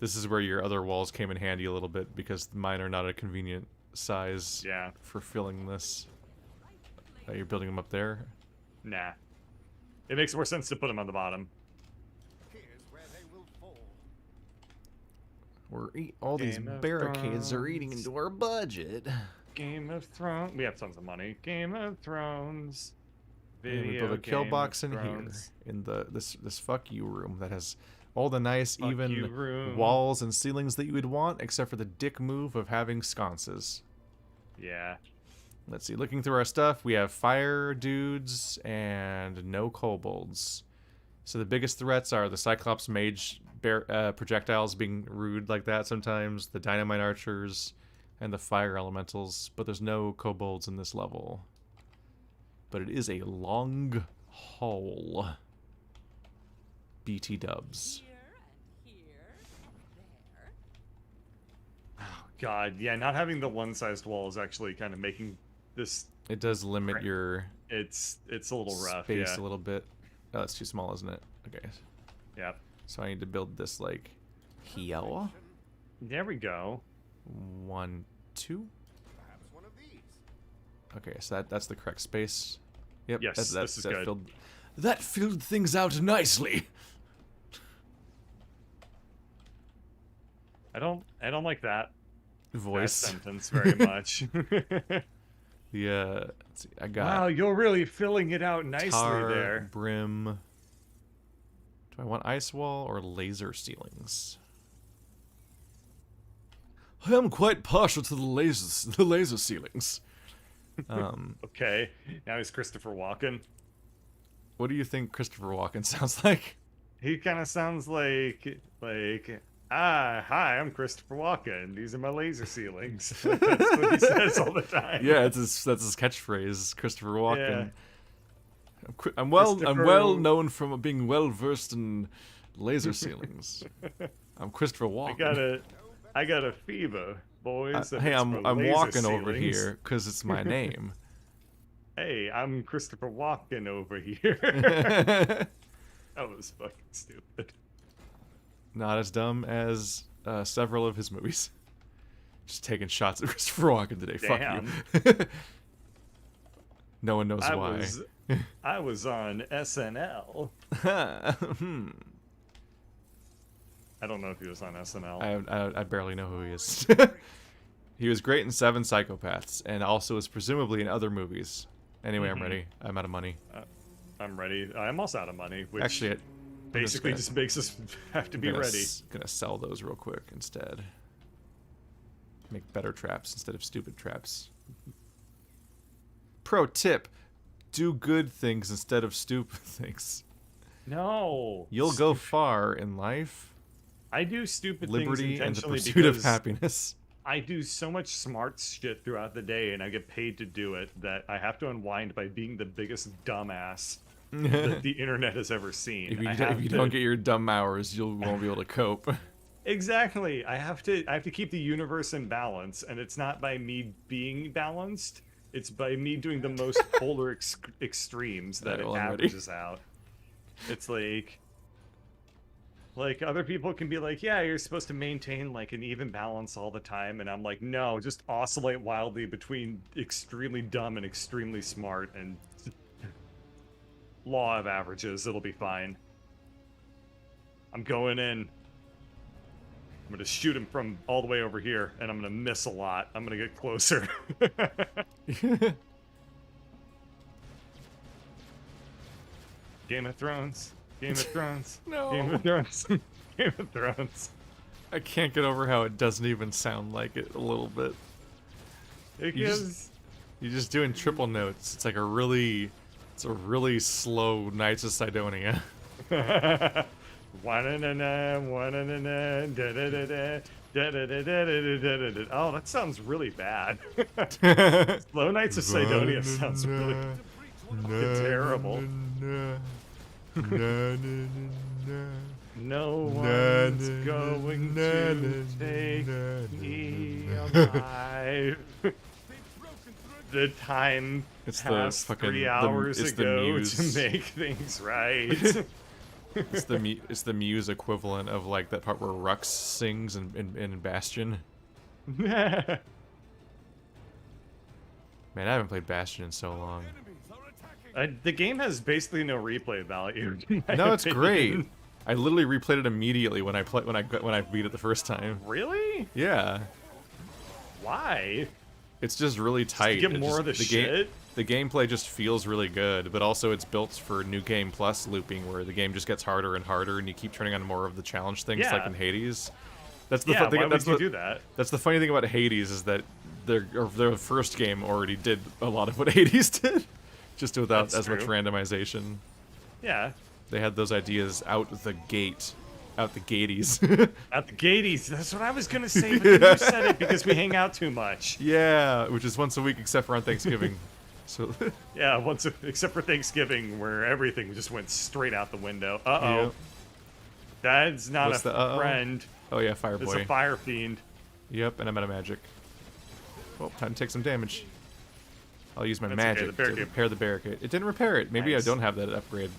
A: is where your other walls came in handy a little bit because mine are not a convenient size for filling this. You're building them up there?
B: Nah. It makes more sense to put them on the bottom.
A: All these barricades are eating into our budget.
B: Game of Thrones. We have tons of money. Game of Thrones.
A: We build a kill box in here in this fuck you room that has all the nice even walls and ceilings that you would want, except for the dick move of having sconces.
B: Yeah.
A: Let's see. Looking through our stuff, we have fire dudes and no kobolds. So the biggest threats are the Cyclops mage projectiles being rude like that sometimes, the dynamite archers, and the fire elementals. But there's no kobolds in this level. But it is a long haul. BT dubs.
B: Oh god, yeah, not having the one-sized wall is actually kind of making this.
A: It does limit your.
B: It's a little rough.
A: Space a little bit. Oh, it's too small, isn't it? Okay.
B: Yeah.
A: So I need to build this like here.
B: There we go.
A: 1, 2. Okay, so that's the correct space. Yep.
B: Yes, this is good.
A: That filled things out nicely.
B: I don't like that
A: voice
B: sentence very much.
A: Yeah. Let's see, I got.
B: Wow, you're really filling it out nicely there.
A: Brim. Do I want ice wall or laser ceilings? I am quite partial to the laser ceilings.
B: Okay, now he's Christopher Walken.
A: What do you think Christopher Walken sounds like?
B: He kind of sounds like hi, I'm Christopher Walken. These are my laser ceilings. That's what he says all the time.
A: Yeah, that's his catchphrase, Christopher Walken.
B: Yeah.
A: I'm well known from being well versed in laser ceilings. I'm Christopher Walken.
B: I got a fever, boys.
A: Hey, I'm walking over here because it's my name.
B: Hey, I'm Christopher Walken over here. That was fucking stupid.
A: Not as dumb as several of his movies. Just taking shots at Christopher Walken today.
B: Damn.
A: Fuck you. No one knows why.
B: I was on SNL. I don't know if he was on SNL.
A: I barely know who he is. He was great in 7 Psychopaths, and also is presumably in other movies. Anyway, I'm ready. I'm out of money.
B: I'm ready. I'm also out of money, which
A: actually
B: basically just makes us have to be ready.
A: Gonna sell those real quick instead. Make better traps instead of stupid traps. Pro tip: do good things instead of stupid things.
B: No.
A: You'll go far in life.
B: I do stupid
A: Liberty
B: things
A: and the
B: intentionally
A: pursuit of
B: because
A: happiness.
B: I do so much smart shit throughout the day, and I get paid to do it that I have to unwind by being the biggest dumbass. that the internet has ever seen.
A: If you don't get your dumb hours, you won't be able to cope.
B: Exactly. I have to keep the universe in balance, and it's not by me being balanced. It's by me doing the most polar extremes that it averages out. It's like other people can be like, yeah, you're supposed to maintain like an even balance all the time, and I'm like, no, just oscillate wildly between extremely dumb and extremely smart, and law of averages, it'll be fine. I'm going in. I'm gonna shoot him from all the way over here, and I'm gonna miss a lot. I'm gonna get closer. Game of Thrones. Game of Thrones.
A: No.
B: Game of Thrones. Game of Thrones.
A: I can't get over how it doesn't even sound like it a little bit. You're just doing triple notes. It's like a really slow Knights of Sidonia.
B: Oh, that sounds really bad. Slow Knights of Sidonia sounds really terrible. No one's going to take me alive. The time passed 3 hours ago to make things right.
A: It's the Muse equivalent of like that part where Rux sings in Bastion. Man, I haven't played Bastion in so long.
B: The game has basically no replay value.
A: No, it's great. I literally replayed it immediately when I beat it the first time.
B: Really?
A: Yeah.
B: Why?
A: It's just really tight.
B: Just to get more of the shit?
A: The gameplay just feels really good, but also it's built for New Game Plus looping, where the game just gets harder and harder, and you keep turning on more of the challenge things, like in Hades. That's the
B: why would you do that?
A: That's the funny thing about Hades, is that their first game already did a lot of what Hades did, just without as much randomization.
B: Yeah.
A: They had those ideas out the gate. Out the gaties.
B: Out the gaties. That's what I was gonna say, but then you said it because we hang out too much.
A: Yeah, which is once a week except for on Thanksgiving. So
B: yeah, except for Thanksgiving, where everything just went straight out the window. Uh-oh. Yep. That's not a friend.
A: Oh yeah, Fireboy.
B: It's a fire fiend.
A: Yep, and I'm out of magic. Well, time to take some damage. I'll use my magic to repair the barricade. It didn't repair it. Maybe I don't have that upgrade.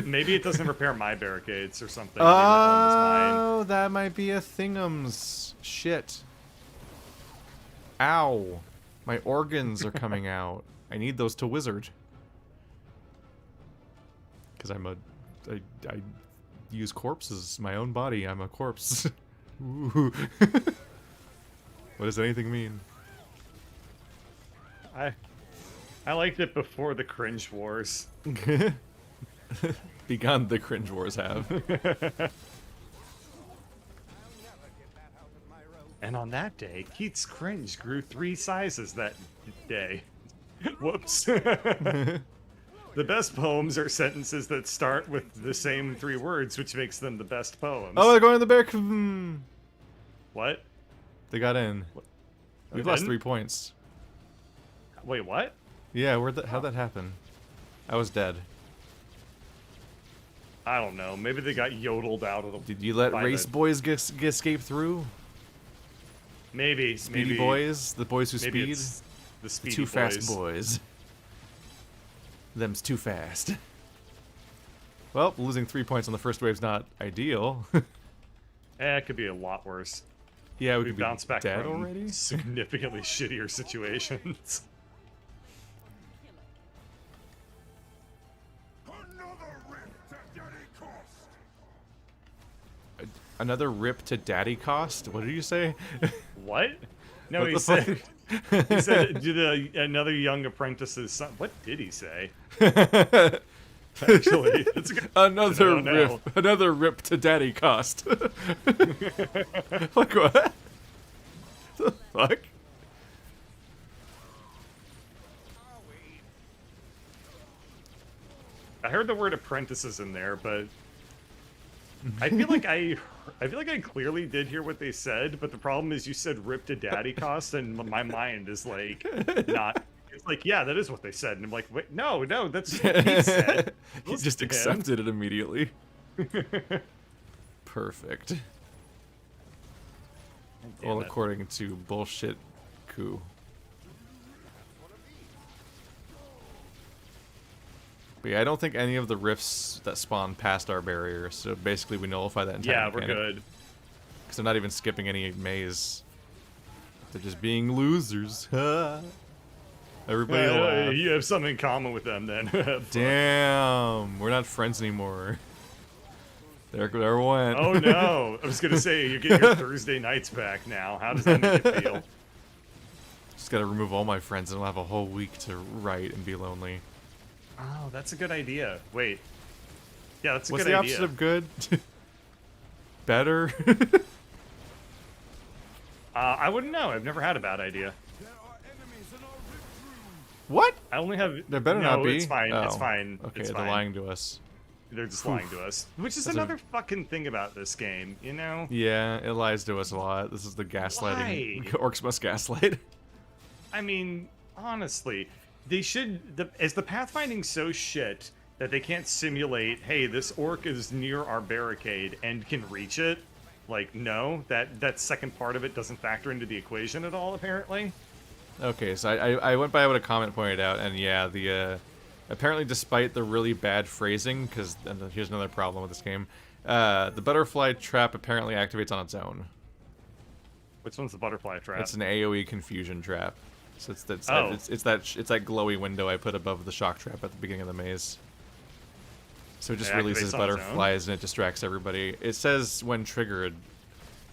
B: Maybe it doesn't repair my barricades or something.
A: Oh, that might be a thingums. Shit. Ow. My organs are coming out. I need those to wizard. Because I use corpses. My own body. I'm a corpse. Ooh. What does anything mean?
B: I liked it before the cringe wars.
A: Begun the cringe wars have.
B: And on that day, Keith's cringe grew 3 sizes that day. Whoops. The best poems are sentences that start with the same 3 words, which makes them the best poems.
A: Oh, they're going to the bear.
B: What?
A: They got in. We've lost 3 points.
B: Wait, what?
A: Yeah, how'd that happen? I was dead.
B: I don't know. Maybe they got yodeled out of the...
A: Did you let race boys escape through?
B: Maybe.
A: Speedy boys? The boys who speed?
B: It's the speedy
A: too fast boys. Them's too fast. Well, losing 3 points on the first wave's not ideal.
B: It could be a lot worse.
A: Yeah, we could
B: bounce back
A: dead
B: from
A: already?
B: Significantly shittier situations.
A: Another rip to daddy cost? What did you say?
B: What? No, he said another young apprentice's son. What did he say? Actually, it's
A: another rip to daddy cost. Like what? The fuck?
B: I heard the word apprentices in there, but I feel like I clearly did hear what they said, but the problem is you said rip to daddy cost, and my mind is like not It's like, yeah, that is what they said. And I'm like, wait, no, that's what he said.
A: He
B: Listen
A: just
B: to him.
A: accepted it immediately. Perfect. Well, according to bullshit coup. But yeah, I don't think any of the rifts that spawn past our barrier, so basically we nullify that entire
B: Yeah,
A: mechanic.
B: we're good.
A: Because they're not even skipping any maze. They're just being losers. Everybody laugh.
B: You have something in common with them then.
A: Damn, we're not friends anymore. There went.
B: Oh no! I was gonna say you get your Thursday nights back now. How does that make you feel?
A: Just gotta remove all my friends and I'll have a whole week to write and be lonely.
B: Oh, that's a good idea. Wait. Yeah, that's a
A: What's
B: good
A: the
B: idea.
A: opposite of good? Better?
B: I wouldn't know. I've never had a bad idea.
A: What?
B: I only have.
A: There better
B: no,
A: not be.
B: It's fine.
A: Oh.
B: It's fine.
A: Okay,
B: it's
A: they're
B: fine.
A: lying to us.
B: They're just lying to us. Which is
A: That's a-
B: another fucking thing about this game, you know?
A: Yeah, it lies to us a lot. This is the gaslighting. Orcs must gaslight.
B: I mean, honestly, they should. Is the pathfinding so shit that they can't simulate, hey, this orc is near our barricade and can reach it? Like, no, that second part of it doesn't factor into the equation at all, apparently.
A: Okay, so I went by what a comment pointed out, and yeah, the apparently despite the really bad phrasing, because here's another problem with this game, the butterfly trap apparently activates on its own.
B: Which one's the butterfly trap?
A: It's an AOE confusion trap. So it's that
B: Oh.
A: it's that glowy window I put above the shock trap at the beginning of the maze. So it just
B: It
A: releases
B: activates on its own?
A: butterflies and it distracts everybody. It says when triggered,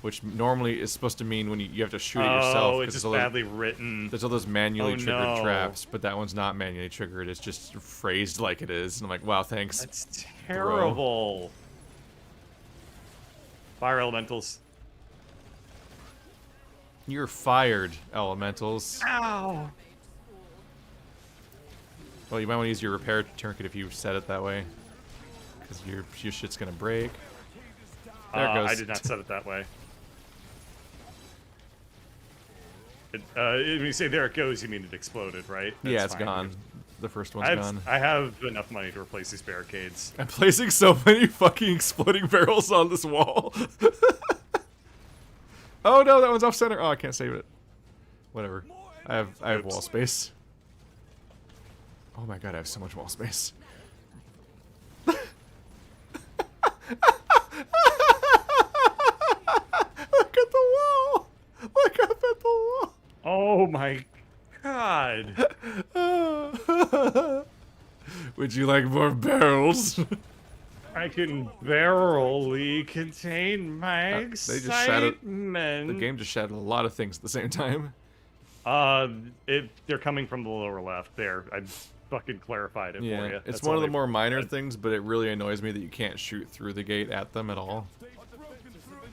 A: which normally is supposed to mean when you have to shoot it yourself.
B: Oh,
A: 'cause
B: it's just
A: there's all those-
B: badly written.
A: There's all those manually
B: Oh,
A: triggered
B: no.
A: traps, but that one's not manually triggered. It's just phrased like it is. And I'm like, wow, thanks.
B: That's terrible. Fire elementals.
A: You're fired, elementals.
B: Ow!
A: Well, you might want to use your repair tourniquet if you set it that way. Because your shit's gonna break. There it goes.
B: I did not set it that way. When you say there it goes, you mean it exploded, right?
A: Yeah,
B: That's
A: it's
B: fine.
A: gone. The first one's gone.
B: I have enough money to replace these barricades.
A: I'm placing so many fucking exploding barrels on this wall. Oh no, that one's off center. Oh, I can't save it. Whatever. I have wall space. Oh my god, I have so much wall space. Look at the wall. Look up at the wall.
B: Oh my god!
A: Would you like more barrels?
B: I can barely contain my
A: They just shattered-
B: excitement.
A: The game just shattered a lot of things at the same time.
B: They're coming from the lower left. There, I fucking clarified it for you.
A: It's
B: That's
A: one
B: all
A: of the
B: they-
A: more minor things, but it really annoys me that you can't shoot through the gate at them at all.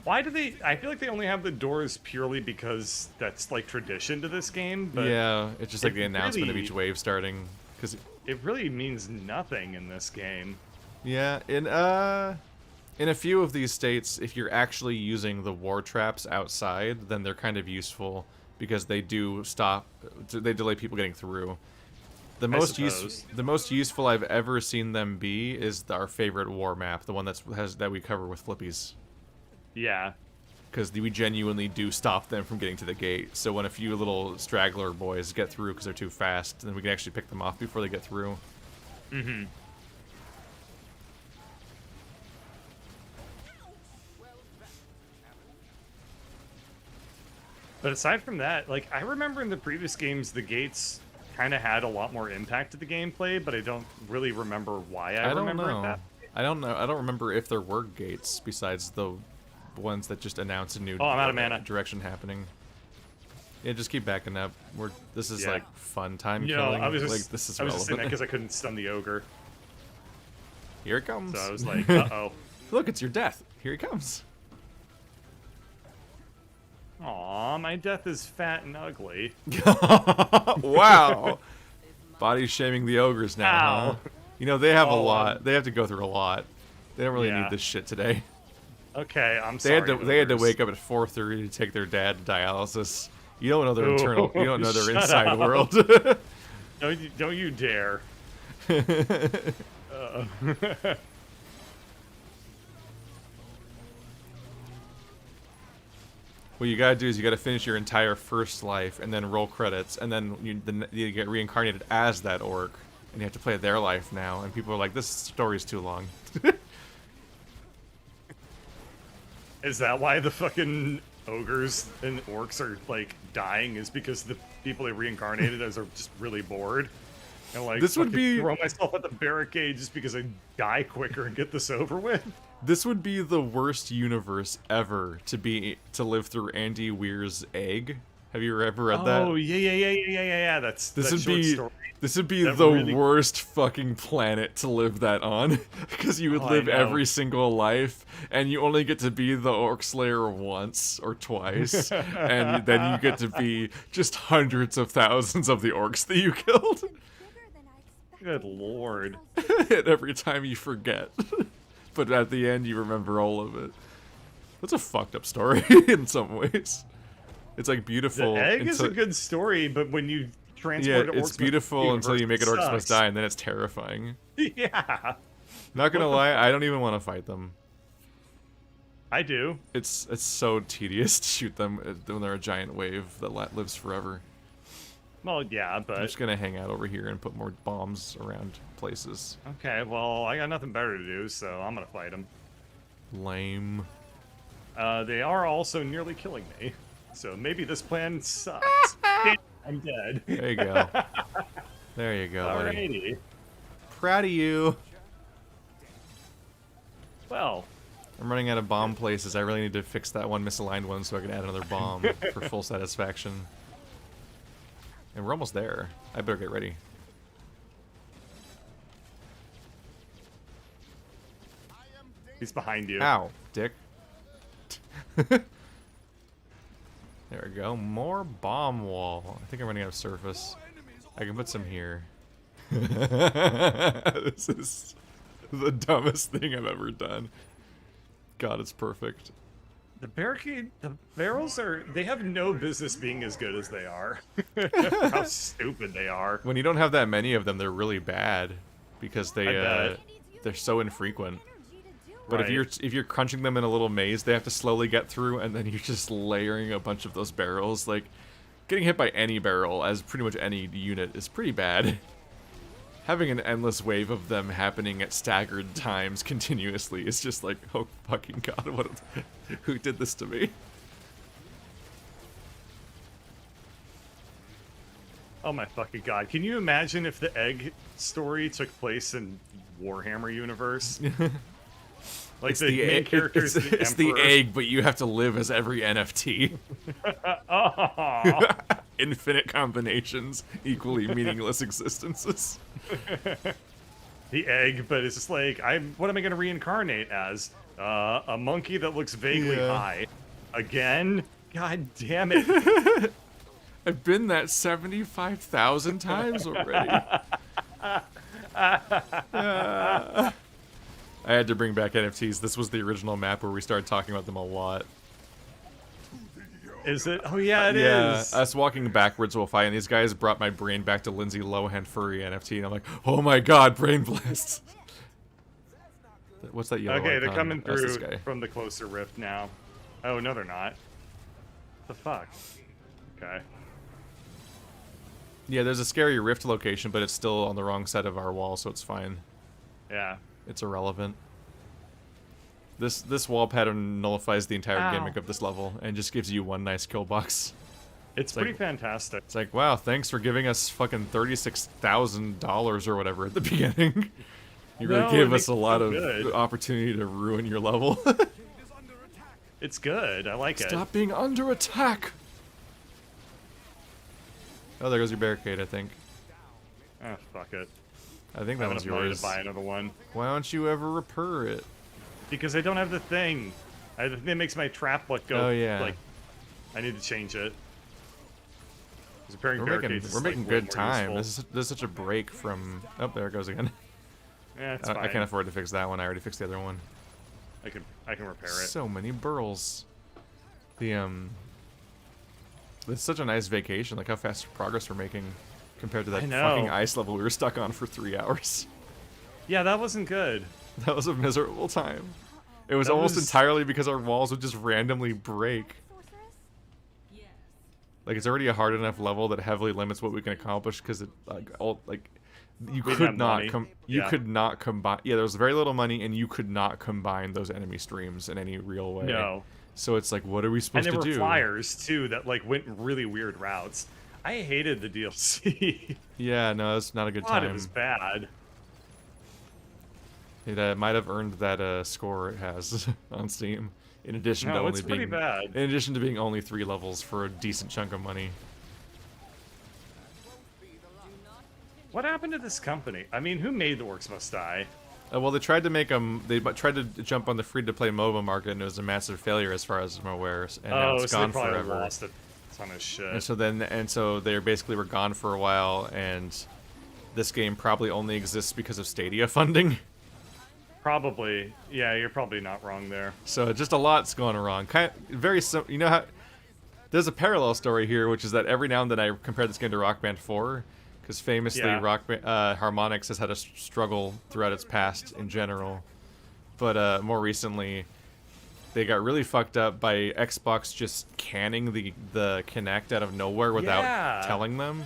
B: Why do they? I feel like they only have the doors purely because that's like tradition to this game. But
A: Yeah, it's just like
B: it
A: the announcement of
B: really-
A: each wave starting. Cause
B: it really means nothing in this game.
A: yeah, in a few of these states, if you're actually using the war traps outside, then they're kind of useful because they do stop. They delay people getting through. The
B: suppose.
A: most useful I've ever seen them be is our favorite war map, the one that we cover with flippies.
B: Yeah.
A: Because we genuinely do stop them from getting to the gate. So when a few little straggler boys get through because they're too fast, then we can actually pick them off before they get through.
B: Mm-hmm. But aside from that, like, I remember in the previous games, the gates kind of had a lot more impact to the gameplay, but I don't really remember why I
A: don't
B: remember
A: know.
B: it that.
A: I don't know. I don't remember if there were gates besides the ones that just announce a new
B: Oh, I'm out of mana.
A: direction happening. Yeah, just keep backing up. This is
B: Yeah.
A: like fun time
B: You know,
A: killing.
B: I was
A: like
B: just,
A: this is
B: I was just saying that
A: relevant.
B: because I couldn't stun the ogre,
A: Here it comes.
B: so I was like, uh-oh.
A: Look, it's your death. Here he comes.
B: Aw, my death is fat and ugly.
A: Wow. Body shaming the ogres now, huh?
B: Ow.
A: You know, they have a
B: Oh,
A: lot. They have to go through a lot. They don't really
B: Yeah.
A: need this shit today.
B: Okay, I'm
A: They
B: sorry.
A: had to
B: ogres.
A: wake up at 4:30 to take their dad to dialysis. You don't know their
B: Ooh,
A: internal. You don't know their
B: shut
A: inside
B: up.
A: world.
B: Don't you dare.
A: What you gotta do is you gotta finish your entire first life and then roll credits, and then you get reincarnated as that orc, and you have to play their life now. And people are like, "This story's too long."
B: Is that why the fucking ogres and orcs are like dying? Is because the people they reincarnated as are just really bored? And like,
A: This would be
B: throw myself at the barricade just because I die quicker and get this over with.
A: This would be the worst universe ever to live through Andy Weir's Egg. Have you ever read that?
B: Oh yeah. That's
A: this
B: that
A: would
B: short
A: be
B: story.
A: this would be
B: That
A: the
B: really-
A: worst fucking planet to live that on, because you would live
B: I know.
A: every single life, and you only get to be the Orc Slayer once or twice, and then you get to be just hundreds of thousands of the orcs that you killed.
B: Good lord.
A: And every time you forget. But at the end, you remember all of it. That's a fucked up story in some ways. It's like beautiful.
B: The egg is a good story, but when you transport to
A: it's
B: Orcs
A: beautiful
B: Must
A: until you make it Orcs Must
B: sucks.
A: Die, and then it's terrifying.
B: Yeah,
A: Not gonna lie, I don't even want to fight them.
B: I do.
A: It's so tedious to shoot them when they're a giant wave that lives forever.
B: Well, yeah,
A: I'm
B: but
A: just gonna hang out over here and put more bombs around places.
B: okay. Well, I got nothing better to do, so I'm gonna fight them.
A: Lame.
B: They are also nearly killing me, so maybe this plan sucks. Damn, I'm dead.
A: There you go. There you go, buddy.
B: Alrighty.
A: Proud of you.
B: Well,
A: I'm running out of bomb places. I really need to fix that one misaligned one so I can add another bomb for full satisfaction. And we're almost there. I better get ready.
B: he's behind you.
A: Ow, dick. There we go. More bomb wall. I think I'm running out of surface. I can put some here. This is the dumbest thing I've ever done. God, it's perfect.
B: The barricade, the barrels they have no business being as good as they are. How stupid they are.
A: When you don't have that many of them, they're really bad because
B: I bet.
A: they're so infrequent. But
B: Right.
A: if you're crunching them in a little maze, they have to slowly get through, and then you're just layering a bunch of those barrels. Like, getting hit by any barrel, as pretty much any unit, is pretty bad. Having an endless wave of them happening at staggered times continuously is just like, oh fucking god, who did this to me?
B: Oh my fucking god. Can you imagine if the egg story took place in Warhammer universe? Like
A: It's
B: the main
A: egg,
B: character is the
A: it's the
B: Emperor.
A: egg, but you have to live as every NFT.
B: Oh.
A: Infinite combinations, equally meaningless existences.
B: The egg, but it's just like, what am I going to reincarnate as? A monkey that looks vaguely
A: Yeah.
B: high. Again? God damn it.
A: I've been that 75,000 times already. I had to bring back NFTs. This was the original map where we started talking about them a lot.
B: Is it? Oh yeah, it
A: Yeah,
B: is.
A: us walking backwards while fighting these guys brought my brain back to Lindsay Lohan furry NFT, and I'm like, oh my god, brain blast. What's that yellow
B: Okay, they're
A: icon?
B: coming
A: That's this
B: through
A: guy.
B: from the closer rift now. Oh, no, they're not. The fuck? Okay.
A: Yeah, there's a scary rift location, but it's still on the wrong side of our wall, so it's fine.
B: Yeah.
A: It's irrelevant. This wall pattern nullifies the entire
B: Ow.
A: gimmick of this level and just gives you one nice kill box.
B: It's
A: like-
B: pretty fantastic.
A: It's like, wow, thanks for giving us fucking $36,000 or whatever at the beginning. You really
B: No, it
A: gave
B: makes
A: us a
B: it
A: lot
B: so
A: of
B: good.
A: opportunity to ruin your level.
B: It's good. I like it.
A: Stop being under attack! Oh, there goes your barricade, I think.
B: Oh, fuck it.
A: I think
B: I
A: that
B: have
A: was
B: enough money
A: yours.
B: to buy another one.
A: Why don't you ever repair it?
B: Because I don't have the thing. The thing that makes my trap look go.
A: Oh, yeah.
B: Like, I need to change it. 'Cause repairing
A: We're
B: barricades is,
A: we're
B: like,
A: making
B: way
A: good
B: more
A: time.
B: useful.
A: This is such a break from... Oh, there it goes again.
B: Yeah, it's
A: I
B: fine.
A: can't afford to fix that one. I already fixed the other one.
B: I can repair it.
A: So many burls. It's such a nice vacation. Like how fast progress we're making. compared to that
B: I know.
A: fucking ice level we were stuck on for 3 hours.
B: Yeah, that wasn't good.
A: That was a miserable time. It was
B: That
A: almost
B: was-
A: entirely because our walls would just randomly break. Like, it's already a hard enough level that heavily limits what we can accomplish because it, you
B: We didn't
A: could
B: have
A: not
B: money.
A: you
B: Yeah.
A: could not combine. Yeah, there was very little money, and you could not combine those enemy streams in any real way.
B: No.
A: So it's like, what are we
B: And
A: supposed
B: there
A: to
B: were
A: do?
B: flyers too that like went really weird routes. I hated the DLC.
A: Yeah, no, it's not a good
B: God,
A: time.
B: it was bad.
A: It might have earned that score it has on Steam. In addition to
B: No,
A: only
B: it's pretty
A: being,
B: bad.
A: in addition to being only 3 levels for a decent chunk of money.
B: What happened to this company? I mean, who made The Orcs Must Die?
A: Well, they tried to make them. They tried to jump on the free-to-play MOBA market, and it was a massive failure, as far as I'm aware. And now it's
B: so
A: gone
B: they probably
A: forever.
B: lost a ton of shit.
A: And so they basically were gone for a while, and this game probably only exists because of Stadia funding.
B: Probably. Yeah, you're probably not wrong there.
A: So just a lot's going wrong. Very you know how there's a parallel story here, which is that every now and then I compare this game to Rock Band 4, because famously
B: Yeah.
A: Harmonix has had a struggle throughout its past in general, but more recently they got really fucked up by Xbox just canning the Kinect out of nowhere without
B: Yeah.
A: telling them.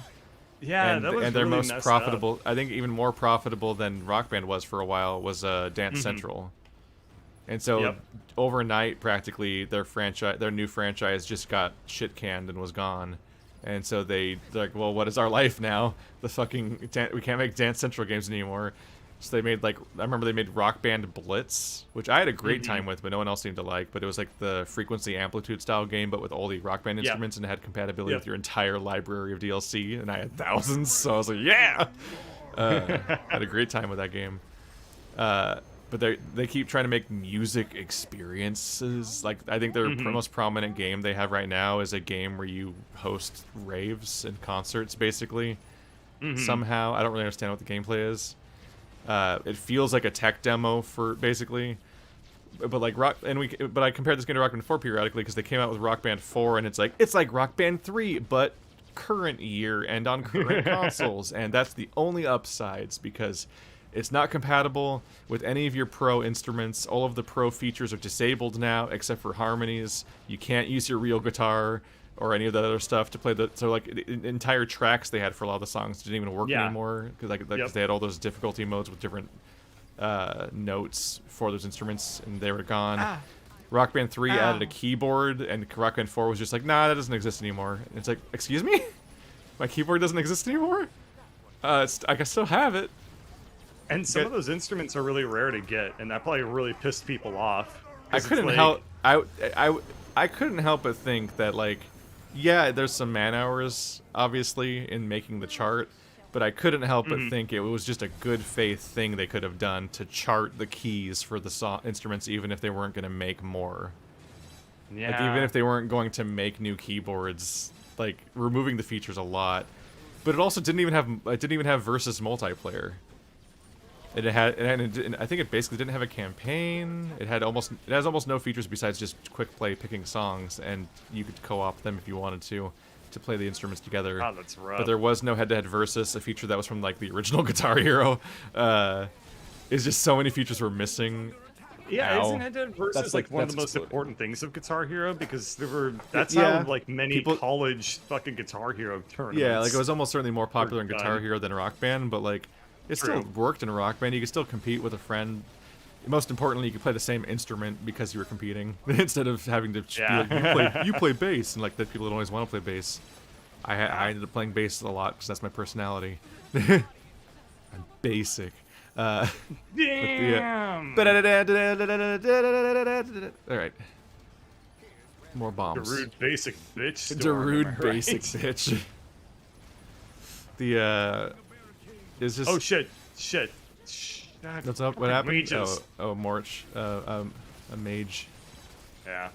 B: Yeah,
A: and,
B: that was
A: and their
B: really
A: most
B: messed
A: profitable,
B: up.
A: I think even more profitable than Rock Band was for a while, was Dance Central. And so
B: Yep.
A: overnight, practically, their new franchise just got shit canned and was gone. And so they're like, well, what is our life now? We can't make Dance Central games anymore. So they made, I remember they made Rock Band Blitz, which I had a great time with, but no one else seemed to like. But it was like the frequency amplitude style game, but with all the Rock Band instruments, and it had compatibility with your entire library of DLC, and I had thousands, so I was like, yeah! Had a great time with that game. But they keep trying to make music experiences. Like, I think their most prominent game they have right now is a game where you host raves and concerts, basically. Somehow, I don't really understand what the gameplay is. It feels like a tech demo for basically, but I compared this game to Rock Band 4 periodically because they came out with Rock Band 4 and it's like Rock Band 3 but current year and on current consoles, and that's the only upsides because it's not compatible with any of your pro instruments. All of the pro features are disabled now except for harmonies. You can't use your real guitar or any of that other stuff to play entire tracks they had for a lot of the songs didn't even work anymore because they had all those difficulty modes with different notes for those instruments, and they were gone. Rock Band 3 added a keyboard, and Rock Band 4 was just like, nah, that doesn't exist anymore. And it's like, excuse me? My keyboard doesn't exist anymore? I can still have it.
B: And some of those instruments are really rare to get, and that probably really pissed people off.
A: I couldn't help. I couldn't help but think that, like, yeah, there's some man hours obviously in making the chart, but I couldn't help but think it was just a good faith thing they could have done to chart the keys for the instruments, even if they weren't going to make more.
B: Yeah.
A: Like, even if they weren't going to make new keyboards, like, removing the features a lot. But it also didn't even have versus multiplayer. And I think it basically didn't have a campaign. It has almost no features besides just quick play picking songs, and you could co-op them if you wanted to play the instruments together.
B: Oh, that's rough.
A: But there was no head-to-head versus, a feature that was from like the original Guitar Hero. It's just so many features were missing.
B: Yeah,
A: Ow.
B: isn't head-to-head versus
A: That's
B: like one of
A: that's
B: the most
A: exploding.
B: important things of Guitar Hero? Because that's
A: Yeah.
B: how like many college fucking Guitar Hero tournaments.
A: Yeah, like it was almost certainly more popular in
B: done.
A: Guitar Hero than Rock Band, but like it still
B: True.
A: worked in Rock Band. You could still compete with a friend. Most importantly, you could play the same instrument because you were competing instead of having to be like, you play bass, and like that people don't always want to play bass. I ended up playing bass a lot because that's my personality. I'm basic.
B: Damn.
A: All right. More bombs.
B: Darude basic bitch. Storm,
A: Darude
B: am I
A: basic
B: right?
A: bitch. Is just.
B: Oh shit!
A: What's up? What happened?
B: Mages.
A: Oh, Morch. A mage.
B: Yeah.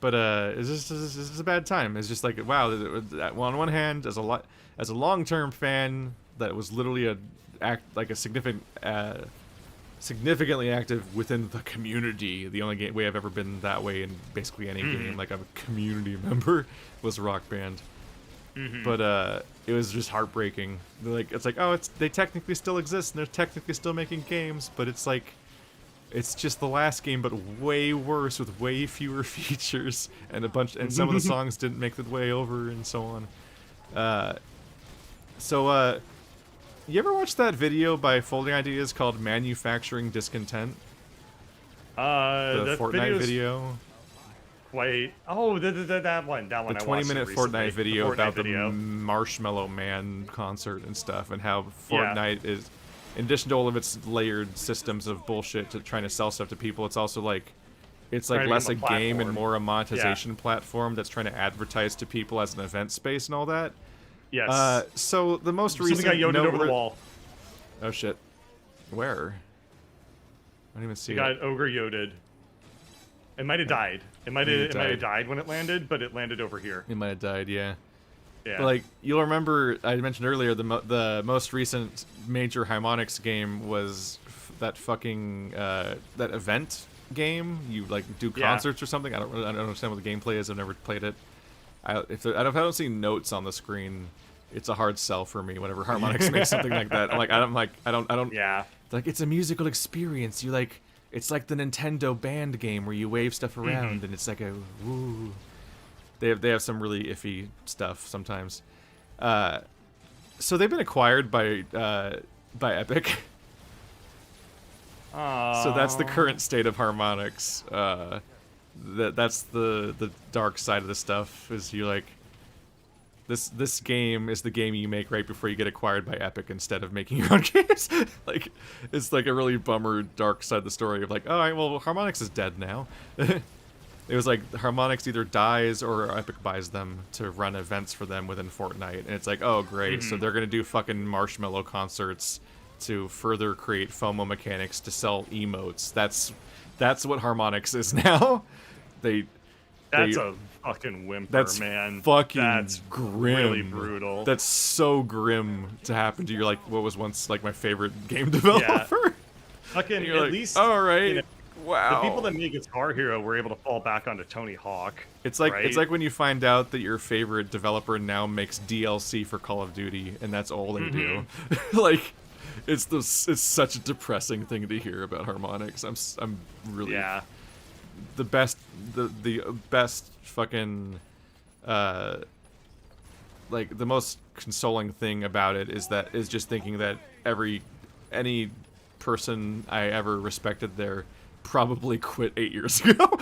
A: But it's just a bad time. It's just like, wow. On one hand, as a long-term fan, that was literally a significantly active within the community. The only way I've ever been that way in basically any game, like I'm a community member, was Rock Band.
B: Mm-hmm.
A: but it was just heartbreaking. It's like, oh, they technically still exist and they're technically still making games, but it's like, it's just the last game, but way worse with way fewer features and some of the songs didn't make the way over and so on. You ever watch that video by Folding Ideas called "Manufacturing Discontent"? The
B: that
A: Fortnite video.
B: Wait. Oh, that one. That one.
A: The
B: I watched
A: 20-minute
B: it
A: Fortnite
B: recently.
A: video
B: The Fortnite
A: about
B: video.
A: the Marshmallow Man concert and stuff, and how Fortnite is, in addition to all of its layered systems of bullshit to trying to sell stuff to people, it's also like, it's like less a game and more a monetization platform that's trying to advertise to people as an event space and all that.
B: Yes.
A: So the most
B: Something
A: recent
B: got yoded over the wall.
A: Oh shit. Where? I don't even see
B: it. Got ogre yoded. It might have died. It might have died when it landed, but it landed over here.
A: It might have died, yeah.
B: Yeah.
A: But like, you'll remember I mentioned earlier the most recent major Harmonix game was that fucking that event game. You like do concerts or something. I don't understand what the gameplay is. I've never played it. If I don't see notes on the screen, it's a hard sell for me whenever Harmonix makes something like that. I don't.
B: Yeah.
A: Like, it's a musical experience. It's like the Nintendo band game where you wave stuff around and it's like a woo. They have some really iffy stuff sometimes. So they've been acquired by Epic. So that's the current state of Harmonix. That's the dark side of the stuff. Is you like this game is the game you make right before you get acquired by Epic instead of making your own games. Like, it's like a really bummer dark side of the story of like, all right, well, Harmonix is dead now. It was like Harmonix either dies or Epic buys them to run events for them within Fortnite, and it's like, oh great, so they're gonna do fucking Marshmallow concerts to further create FOMO mechanics to sell emotes. That's what Harmonix is now.
B: That's a fucking whimper, man.
A: That's grim.
B: Really brutal.
A: That's so grim to happen to you. Like, what was once like my favorite game developer.
B: Yeah. Fucking at
A: like,
B: least.
A: All right.
B: You know,
A: wow.
B: The people that make Guitar Hero were able to fall back onto Tony Hawk.
A: It's like
B: right?
A: It's like when you find out that your favorite developer now makes DLC for Call of Duty, and that's all they do. Like, it's such a depressing thing to hear about Harmonix. I'm really the best fucking like the most consoling thing about it is just thinking that any person I ever respected there probably quit 8 years ago.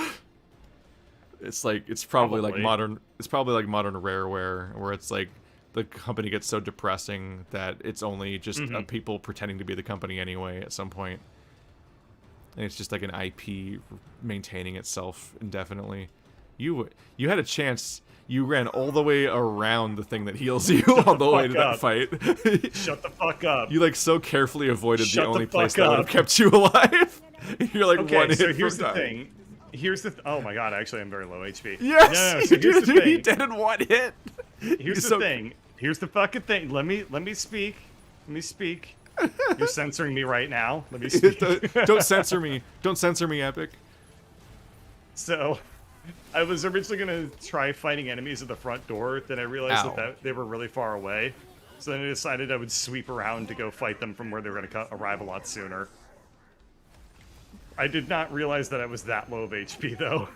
A: It's probably like modern Rareware, where it's like the company gets so depressing that it's only just people pretending to be the company anyway at some point. And it's just like an IP maintaining itself indefinitely. You had a chance. You ran all the way around the thing that heals you on the way to that fight.
B: Shut the fuck up.
A: You like so carefully avoided the only place that would have kept you alive. You're like
B: okay,
A: one hit
B: so here's
A: from
B: the
A: dying.
B: thing. Here's the oh my god, actually I'm very low HP.
A: Yes,
B: no, so here's the thing.
A: He did in one hit.
B: Here's the thing. Here's the fucking thing. Let me speak. Let me speak. You're censoring me right now. Let me speak.
A: Don't censor me. Don't censor me, Epic.
B: So, I was originally gonna try fighting enemies at the front door. Then I realized that they were really far away. So then I decided I would sweep around to go fight them from where they were gonna arrive a lot sooner. I did not realize that I was that low of HP though.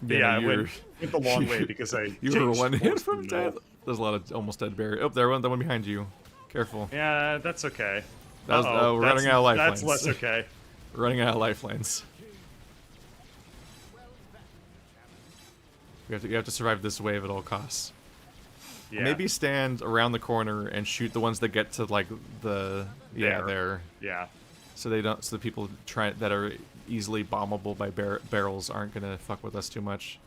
B: Yeah, I went the long way because
A: you were one hit from death. There's a lot of almost dead barrier. Oh, there the one behind you. Careful.
B: Yeah, that's okay.
A: We're running out of lifelines.
B: That's less okay.
A: We're running out of lifelines. You have to survive this wave at all costs. Yeah. Maybe stand around the corner and shoot the ones that get to like there.
B: Yeah.
A: So the people that are easily bombable by barrels aren't gonna fuck with us too much.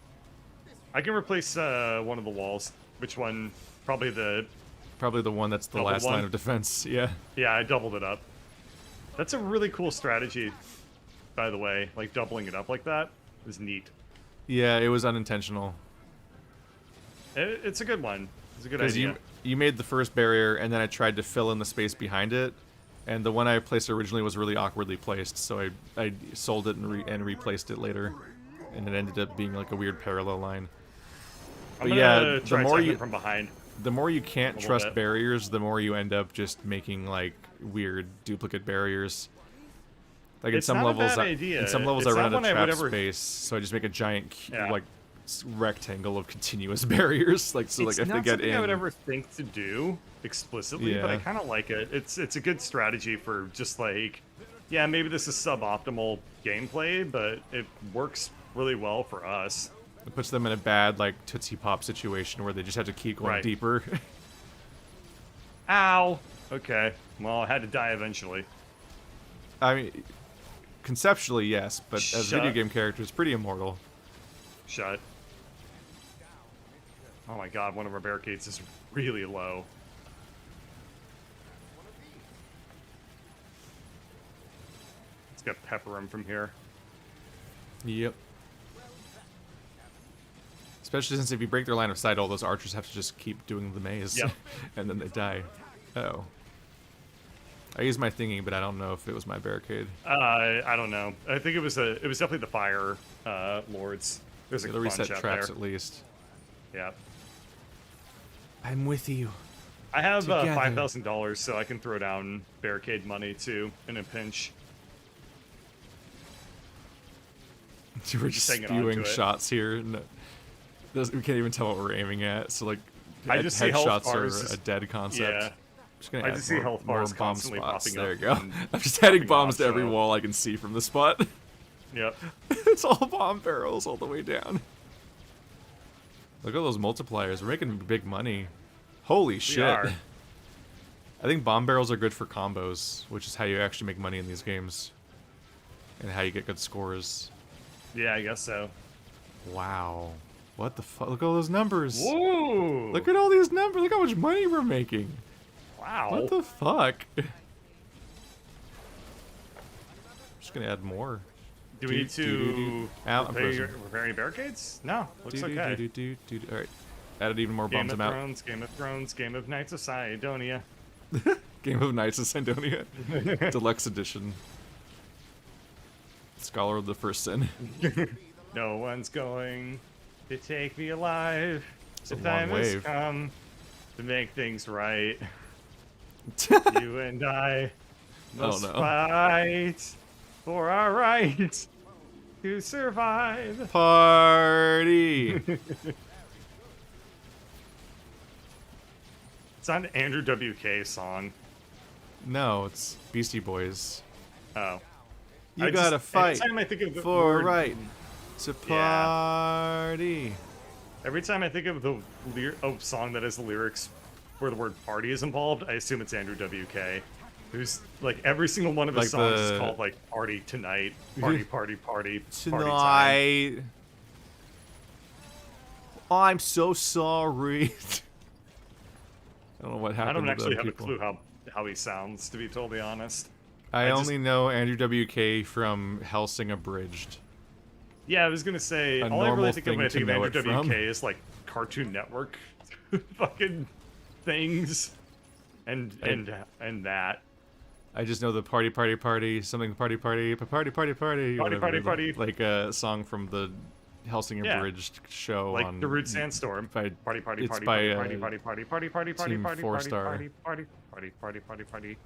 B: I can replace one of the walls. Which one? Probably the
A: one that's the last line of defense. Yeah.
B: Yeah, I doubled it up. That's a really cool strategy, by the way. Like doubling it up like that is neat.
A: Yeah, it was unintentional.
B: It's a good one. It's a good idea.
A: You made the first barrier, and then I tried to fill in the space behind it, and the one I placed originally was really awkwardly placed, so I sold it and replaced it later, and it ended up being like a weird parallel line. But yeah,
B: the more you from behind.
A: The more you can't
B: little
A: trust
B: bit.
A: barriers, the more you end up just making like weird duplicate barriers. Like
B: It's not a bad
A: in
B: idea.
A: some levels I
B: It's
A: run
B: not
A: out
B: one
A: of
B: I would
A: trap
B: ever.
A: space, so I just make a giant
B: Yeah.
A: like rectangle of continuous barriers. Like so,
B: It's
A: like if they
B: not
A: get
B: something I would
A: in,
B: ever think to do explicitly, but I
A: yeah,
B: kind of like it. It's a good strategy for just like, yeah, maybe this is suboptimal gameplay, but it works really well for us.
A: it puts them in a bad like Tootsie Pop situation where they just have to keep going
B: Right.
A: deeper.
B: Ow. Okay. Well, I had to die eventually.
A: I mean, conceptually yes, but as
B: Shut.
A: video game characters, pretty immortal.
B: Shut. Oh my god, one of our barricades is really low. Let's get pepper him from here.
A: Yep. Especially since if you break their line of sight, all those archers have to just keep doing the maze.
B: Yep.
A: And then they die. Oh. I used my thingy, but I don't know if it was my barricade.
B: I don't know. I think it was definitely the fire lords. There's a
A: It'll
B: bunch
A: reset
B: out
A: traps
B: there.
A: at least.
B: Yeah.
A: I'm with you.
B: I have
A: Together.
B: $5,000, so I can throw down barricade money too in a pinch.
A: We're just
B: hanging on to
A: spewing
B: it.
A: shots here. No, we can't even tell what we're aiming at. So like,
B: I just see health
A: headshots
B: bars
A: are
B: is-
A: a dead concept.
B: Yeah.
A: I'm just gonna
B: I
A: add
B: just see
A: more,
B: health
A: more
B: bars
A: bomb
B: constantly
A: spots.
B: popping
A: There
B: up
A: you go.
B: and
A: I'm just adding
B: popping
A: bombs
B: off,
A: to every
B: so-
A: wall I can see from the spot.
B: Yep.
A: It's all bomb barrels all the way down. Look at those multipliers. We're making big money. Holy shit.
B: are.
A: I think bomb barrels are good for combos, which is how you actually make money in these games. And how you get good scores.
B: Yeah, I guess so.
A: Wow. What the fuck? Look at all those numbers.
B: Woo!
A: Look at all these numbers. Look how much money we're making.
B: Wow.
A: What the fuck? Just gonna add more.
B: Do we need to
A: Ow, I'm frozen.
B: repair any barricades? No, looks okay.
A: Alright. Added even more
B: Game
A: bombs.
B: of
A: I'm out.
B: Thrones, Game of Thrones, Game of Knights of Sidonia.
A: Game of Knights of Sandonia. Deluxe Edition. Scholar of the First Sin.
B: No one's going to take me alive.
A: It's a
B: The
A: long
B: time has
A: wave.
B: come to make things right. You and I must
A: no.
B: fight for our right to survive.
A: Party!
B: It's not an Andrew WK song.
A: No, it's Beastie Boys.
B: Oh.
A: You
B: I
A: gotta
B: just,
A: fight
B: Anytime I think of the
A: for
B: word,
A: right to party.
B: Every time I think of the song that has the lyrics where the word party is involved, I assume it's Andrew WK. Who's like every single one of his
A: Like
B: songs is
A: the-
B: called like party tonight, party, party, party, party time.
A: Tonight. I'm so sorry. I don't know what
B: I
A: happened
B: don't
A: to
B: actually
A: the
B: have a
A: people.
B: clue how he sounds, to be totally honest.
A: I
B: I just-
A: only know Andrew WK from Helsing Abridged.
B: Yeah, I was gonna say
A: A
B: all I
A: normal
B: really think of when I
A: thing
B: think
A: to
B: of
A: know
B: Andrew
A: it
B: WK
A: from.
B: is like Cartoon Network fucking things and that.
A: I just know the party, party, party, something party, party, party, party, party, whatever,
B: party, party.
A: like a song from the Helsing
B: Yeah.
A: Abridged show
B: Like
A: on
B: the Root Sandstorm.
A: by-
B: Party, party,
A: it's
B: party,
A: by,
B: party, party, party, party, party, party,
A: Team
B: party,
A: Four
B: party,
A: Star.
B: party, party, party, party, party, party.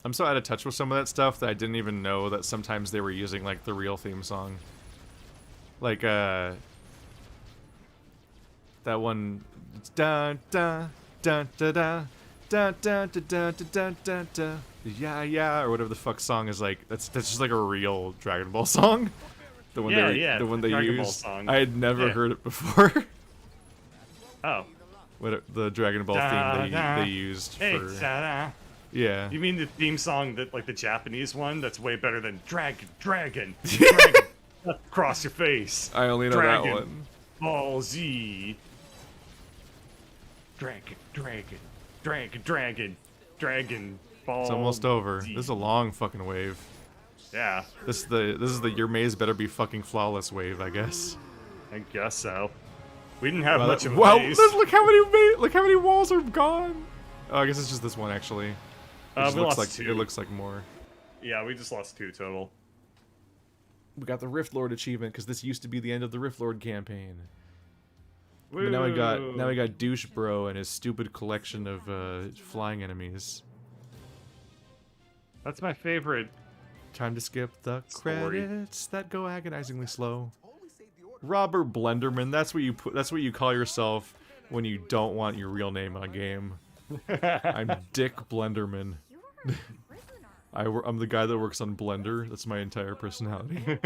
A: I'm so out of touch with some of that stuff that I didn't even know that sometimes they were using like the real theme song. Like that one da da da da da da da da da da da da yeah or whatever the fuck song is like. That's just like a real Dragon Ball song. The one the one they
B: Dragon Ball
A: used.
B: song.
A: I had never
B: Yeah.
A: heard it before.
B: Oh.
A: The Dragon Ball theme they used
B: Hey,
A: for
B: ta-da.
A: yeah.
B: You mean the theme song that like the Japanese one that's way better than Dragon dragon across your face.
A: I only know
B: Dragon.
A: that one.
B: Ball Z. Dragon Ball.
A: It's almost over.
B: Z.
A: This is a long fucking wave.
B: Yeah,
A: This is the your maze better be fucking flawless wave, I guess.
B: I guess so. We didn't have much of a
A: wow,
B: maze.
A: look how many walls are gone. Oh, I guess it's just this one actually. It just
B: We
A: looks
B: lost
A: like
B: two.
A: it looks like more.
B: Yeah, we just lost 2 total.
A: We got the Rift Lord achievement because this used to be the end of the Rift Lord campaign. But now we
B: Woo!
A: got Douche Bro and his stupid collection of flying enemies.
B: That's my favorite.
A: Time to skip the
B: Story.
A: credits that go agonizingly slow. Robert Blenderman, that's what you put. That's what you call yourself when you don't want your real name on a game. I'm Dick Blenderman. I'm the guy that works on Blender. That's my entire personality.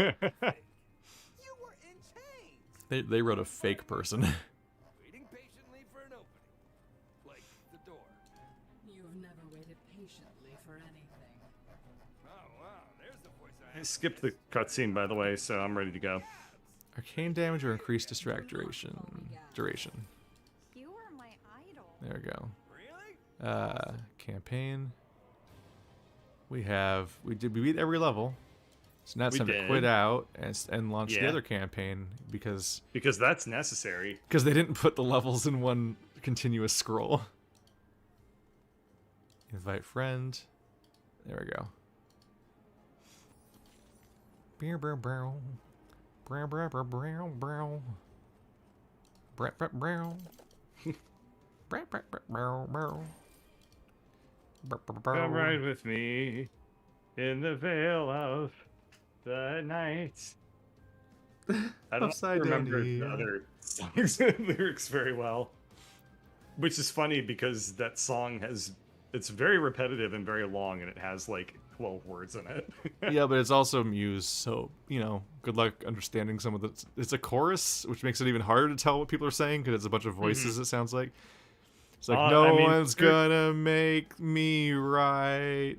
A: They wrote a fake person.
C: Waiting patiently for an opening. Like the door.
D: You've never waited patiently for anything.
C: Oh, wow. There's the voice I
B: I skipped the cutscene, by the way, so I'm ready to go.
A: Arcane damage or increased distract duration.
E: You are my idol.
A: There we go.
C: Really?
A: Campaign. We beat every level. So now it's
B: We
A: time to
B: did.
A: quit out and launch the
B: Yeah.
A: other campaign because
B: That's necessary.
A: they didn't put the levels in one continuous scroll. Invite friend. There we go. Brow brow brow. Brow brow brow brow brow. Brow brow brow. Brow brow brow brow. Brow brow brow.
B: Come ride with me in the veil of the night. I don't
A: Upside
B: remember
A: down,
B: the
A: yeah.
B: other songs lyrics very well, which is funny because that song it's very repetitive and very long, and it has like 12 words in it.
A: Yeah, but it's also Muse, so good luck understanding some of the. It's a chorus, which makes it even harder to tell what people are saying because it's a bunch of voices. It sounds like it's like no
B: I mean,
A: one's gonna make me right.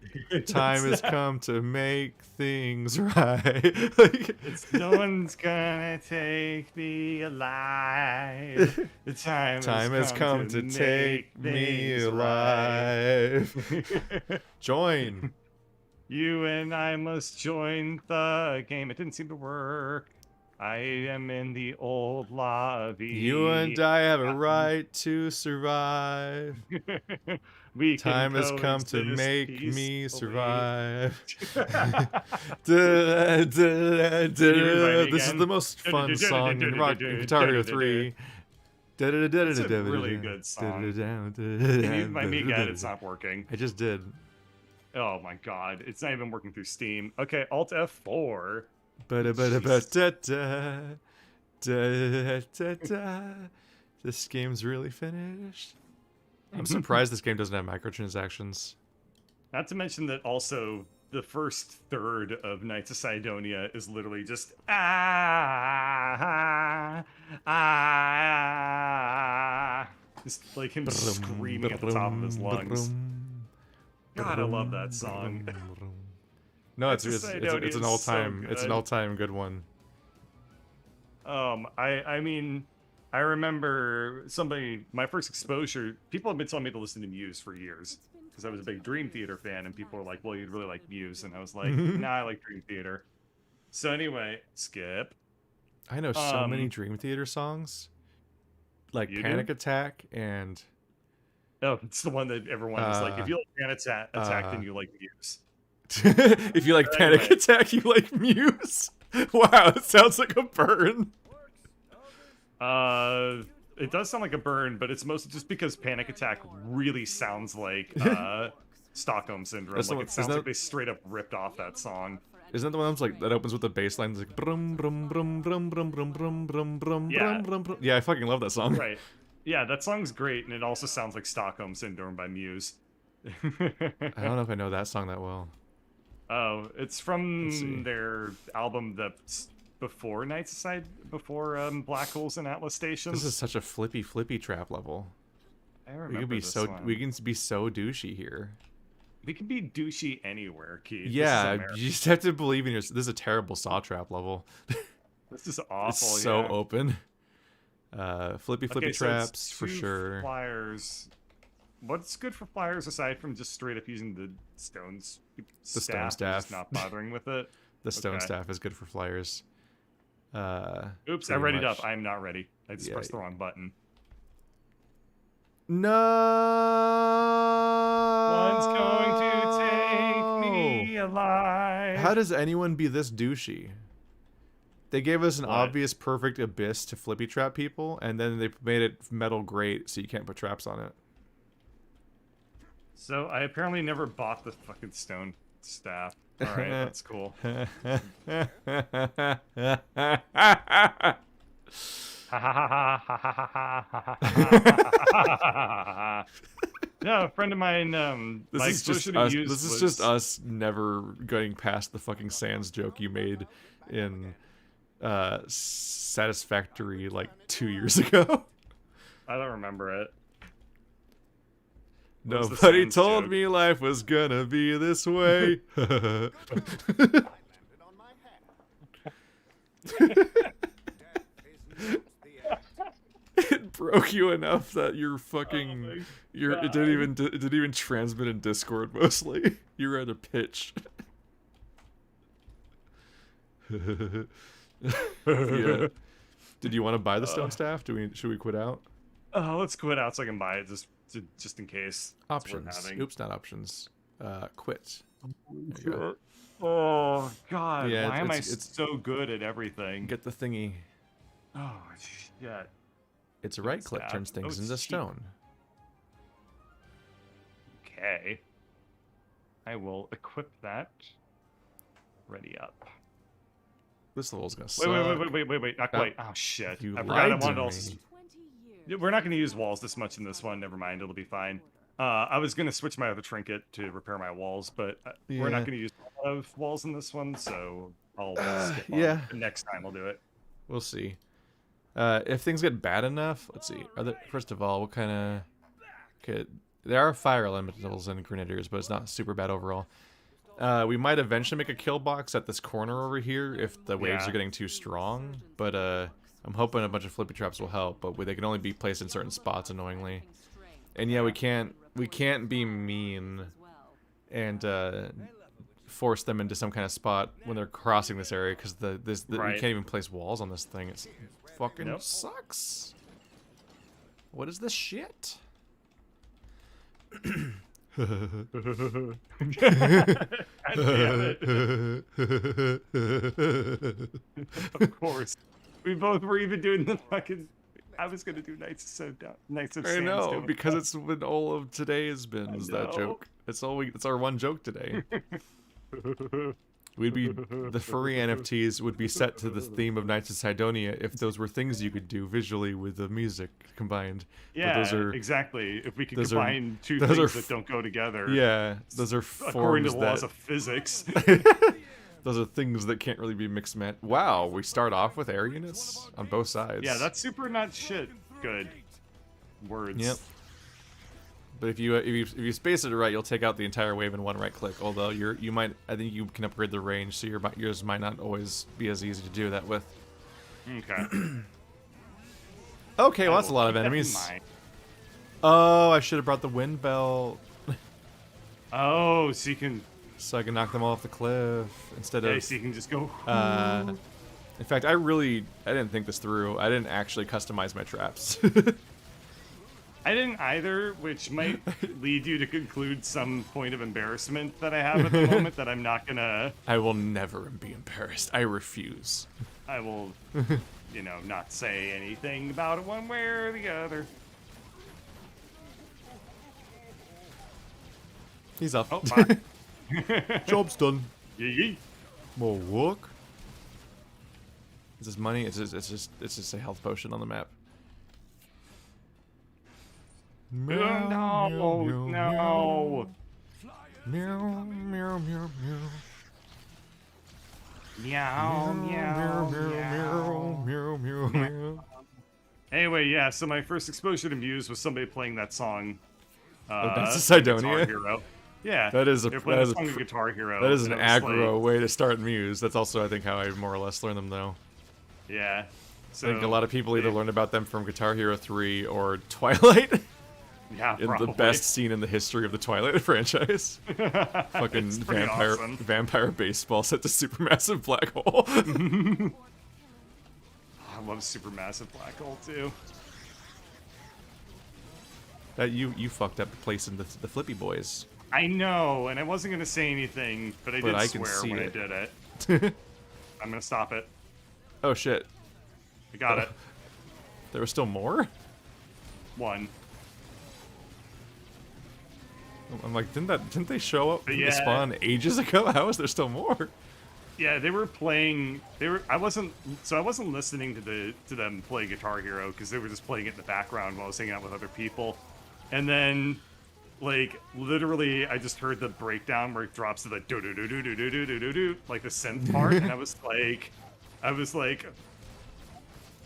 A: Time has come to make things right. Like,
B: It's no one's gonna take me alive. The time
A: has come to take me
B: things
A: alive.
B: right.
A: Join.
B: You and I must join the game. It didn't seem to work. I am in the old lobby.
A: You and I have a right to survive.
B: We can
A: Time has come to
B: coexist
A: make me
B: peacefully.
A: survive.
B: Can you invite me
A: This is
B: again?
A: the most fun song in Rock in Guitar Hero 3.
B: It's a really good song. Can you invite me again? It's not working.
A: I just did.
B: Oh my god, it's not even working through Steam. Okay, Alt F4.
A: This game's really finished. I'm surprised this game doesn't have microtransactions.
B: Not to mention that also the first third of Knights of Sidonia is literally just just like him screaming at the top of his lungs. God, I love that song.
A: No, it's
B: Knights of
A: an
B: Sidonia is
A: all
B: so
A: time it's an
B: good.
A: all time good one.
B: I mean, I remember my first exposure, people have been telling me to listen to Muse for years because I was a big Dream Theater fan, and people were like, well, you'd really like Muse, and I was like, nah, I like Dream Theater. So anyway, skip.
A: I know so many Dream Theater songs, like
B: You
A: Panic
B: do?
A: Attack and
B: Oh, it's the one that everyone is like, if you like Panic Attack, then you like Muse.
A: if you like Panic
B: Anyway.
A: Attack, you like Muse. Wow, it sounds like a burn.
B: It does sound like a burn, but it's mostly just because Panic Attack really sounds like Stockholm Syndrome.
A: That's the
B: Like
A: one-
B: it sounds
A: isn't
B: like
A: that-
B: they straight up ripped off that song.
A: Isn't that the one that's like that opens with the bass line? It's like brum brum brum brum brum brum brum brum brum
B: Yeah.
A: brum brum brum. Yeah, I fucking love that song.
B: Right. Yeah, that song's great, and it also sounds like Stockholm Syndrome by Muse.
A: I don't know if I know that song that well.
B: Oh, it's
A: Let's see.
B: from their album that's before before Black Holes and Atlas Stations.
A: This is such a flippy trap level.
B: I
A: We
B: remember
A: can be
B: this
A: so
B: one.
A: we can be so douchey here.
B: We can be douchey anywhere, Keith. This is
A: Yeah,
B: America.
A: you just have to believe in yourself. This is a terrible saw trap level.
B: This is awful.
A: It's so
B: yeah.
A: open. Flippy
B: Okay, so it's
A: traps for
B: 2
A: sure.
B: Flyers. What's good for flyers aside from just straight up using the stones?
A: stone
B: and
A: staff.
B: Just not bothering with it.
A: The stone
B: okay.
A: staff is good for flyers.
B: Oops, I
A: pretty
B: readied
A: much.
B: up. I'm not ready. I just
A: Yeah,
B: pressed the wrong button.
A: No.
B: One's going to take me alive.
A: How does anyone be this douchey? They gave us an
B: What?
A: obvious perfect abyss to flippy trap people, and then they made it metal grate so you can't put traps on it.
B: So I apparently never bought the fucking stone staff. All right, that's cool. No, a friend of mine. My
A: This is just
B: explosion
A: us.
B: to use
A: This is
B: was
A: just us never getting past the fucking Sans joke you made in Satisfactory like 2 years ago.
B: I don't remember it. What was the
A: Nobody
B: Sans
A: told
B: joke?
A: me life was gonna be this way. It broke you enough that your fucking it didn't even transmit in Discord mostly. You were at a pitch. Yeah. Did you want to buy the stone staff? Should we quit out?
B: Let's quit out so I can buy it just in case. It's worth
A: Options.
B: having.
A: Oops, not options. Quit. There you go.
B: Oh God!
A: Yeah,
B: why am I
A: it's-
B: so good at everything?
A: Get the thingy.
B: Oh shit!
A: It's a right click
B: Staff.
A: turns things
B: Oh,
A: into
B: it's cheap.
A: stone.
B: Okay. I will equip that. Ready up.
A: This level's gonna suck.
B: Wait! Not quite. Oh shit!
A: You
B: I forgot I
A: lied to
B: wanted to
A: me.
B: also. Yeah, we're not going to use walls this much in this one. Never mind, it'll be fine. I was going to switch my other trinket to repair my walls, but we're
A: Yeah.
B: not going to use a lot of walls in this one, so I'll skip on.
A: yeah.
B: Next time I'll do it.
A: We'll see. If things get bad enough, let's see. First of all, what kind of... Okay, there are fire elementals and grenadiers, but it's not super bad overall. We might eventually make a kill box at this corner over here if the waves
B: Yeah.
A: are getting too strong, but I'm hoping a bunch of flippy traps will help, but they can only be placed in certain spots, annoyingly. And yeah, we can't be mean and force them into some kind of spot when they're crossing this area, because we
B: Right.
A: can't even place walls on this thing. It fucking
B: Nope.
A: sucks. What is this shit?
B: God damn it. Of course. We both were even doing the fucking... I was going to do Knights of
A: I know,
B: Sandstone.
A: because it's when all of today has been is that
B: know.
A: joke. It's our one joke today. The furry NFTs would be set to the theme of Knights of Sidonia if those were things you could do visually with the music combined.
B: Yeah,
A: but those are,
B: exactly. If we could
A: those are-
B: combine two
A: those are
B: things that don't go together.
A: yeah, those are
B: According to
A: forms
B: the laws
A: that
B: of physics.
A: those are things that can't really be mixed match. Wow, we start off with air units on both sides.
B: Yeah, that's super not shit good words.
A: Yep. But if you space it right, you'll take out the entire wave in one right click. Although I think you can upgrade the range, so yours might not always be as easy to do that with.
B: Okay.
A: Okay, well that's
B: I
A: a
B: will
A: lot
B: keep
A: of
B: that in
A: enemies.
B: mind.
A: Oh, I should have brought the wind bell
B: Oh, so you can,
A: so I can knock them all off the cliff instead
B: yeah,
A: of.
B: so you can just go.
A: In fact, I didn't think this through. I didn't actually customize my traps.
B: I didn't either, which might lead you to conclude some point of embarrassment that I have at the moment that I'm not gonna.
A: I will never be embarrassed. I refuse.
B: I will, not say anything about it one way or the other.
A: He's up.
B: Oh, bye.
A: Job's done.
B: Yee.
A: More work. Is this money? It's just a health potion on the map. Meow,
B: No,
A: meow, meow,
B: no.
A: Meow, meow, meow, meow.
B: Meow, meow, meow.
A: meow, meow, meow.
B: Anyway, yeah, so my first exposure to Muse was somebody playing that song.
A: That's a Sidonia?
B: Guitar Hero. Yeah.
A: That is a-
B: they were playing
A: that
B: the
A: is a
B: song of
A: pr-
B: Guitar Hero.
A: That is an
B: and it was
A: aggro
B: like-
A: way to start Muse. That's also, I think, how I more or less learned them, though.
B: yeah. So
A: I think a lot of people either learned about them from Guitar Hero 3 or Twilight.
B: Yeah,
A: In
B: probably.
A: the best scene in the history of the Twilight franchise. Fucking
B: It's pretty awesome.
A: vampire baseball set to supermassive black hole.
B: I love Supermassive Black Hole too.
A: That you fucked up placing the Flippy Boys.
B: I know, and I wasn't gonna say anything, but I
A: But
B: did
A: I can
B: swear
A: see
B: when
A: it.
B: I did it. I'm gonna stop it.
A: Oh shit.
B: I got it.
A: There was still more?
B: One.
A: I'm like, didn't they show up
B: Yeah.
A: spawn ages ago? How is there still more?
B: Yeah, they were playing. I wasn't listening to them play Guitar Hero because they were just playing it in the background while I was hanging out with other people, and then, like, literally, I just heard the breakdown where it drops to the do do do do do do do do do, like the synth part, and I was like,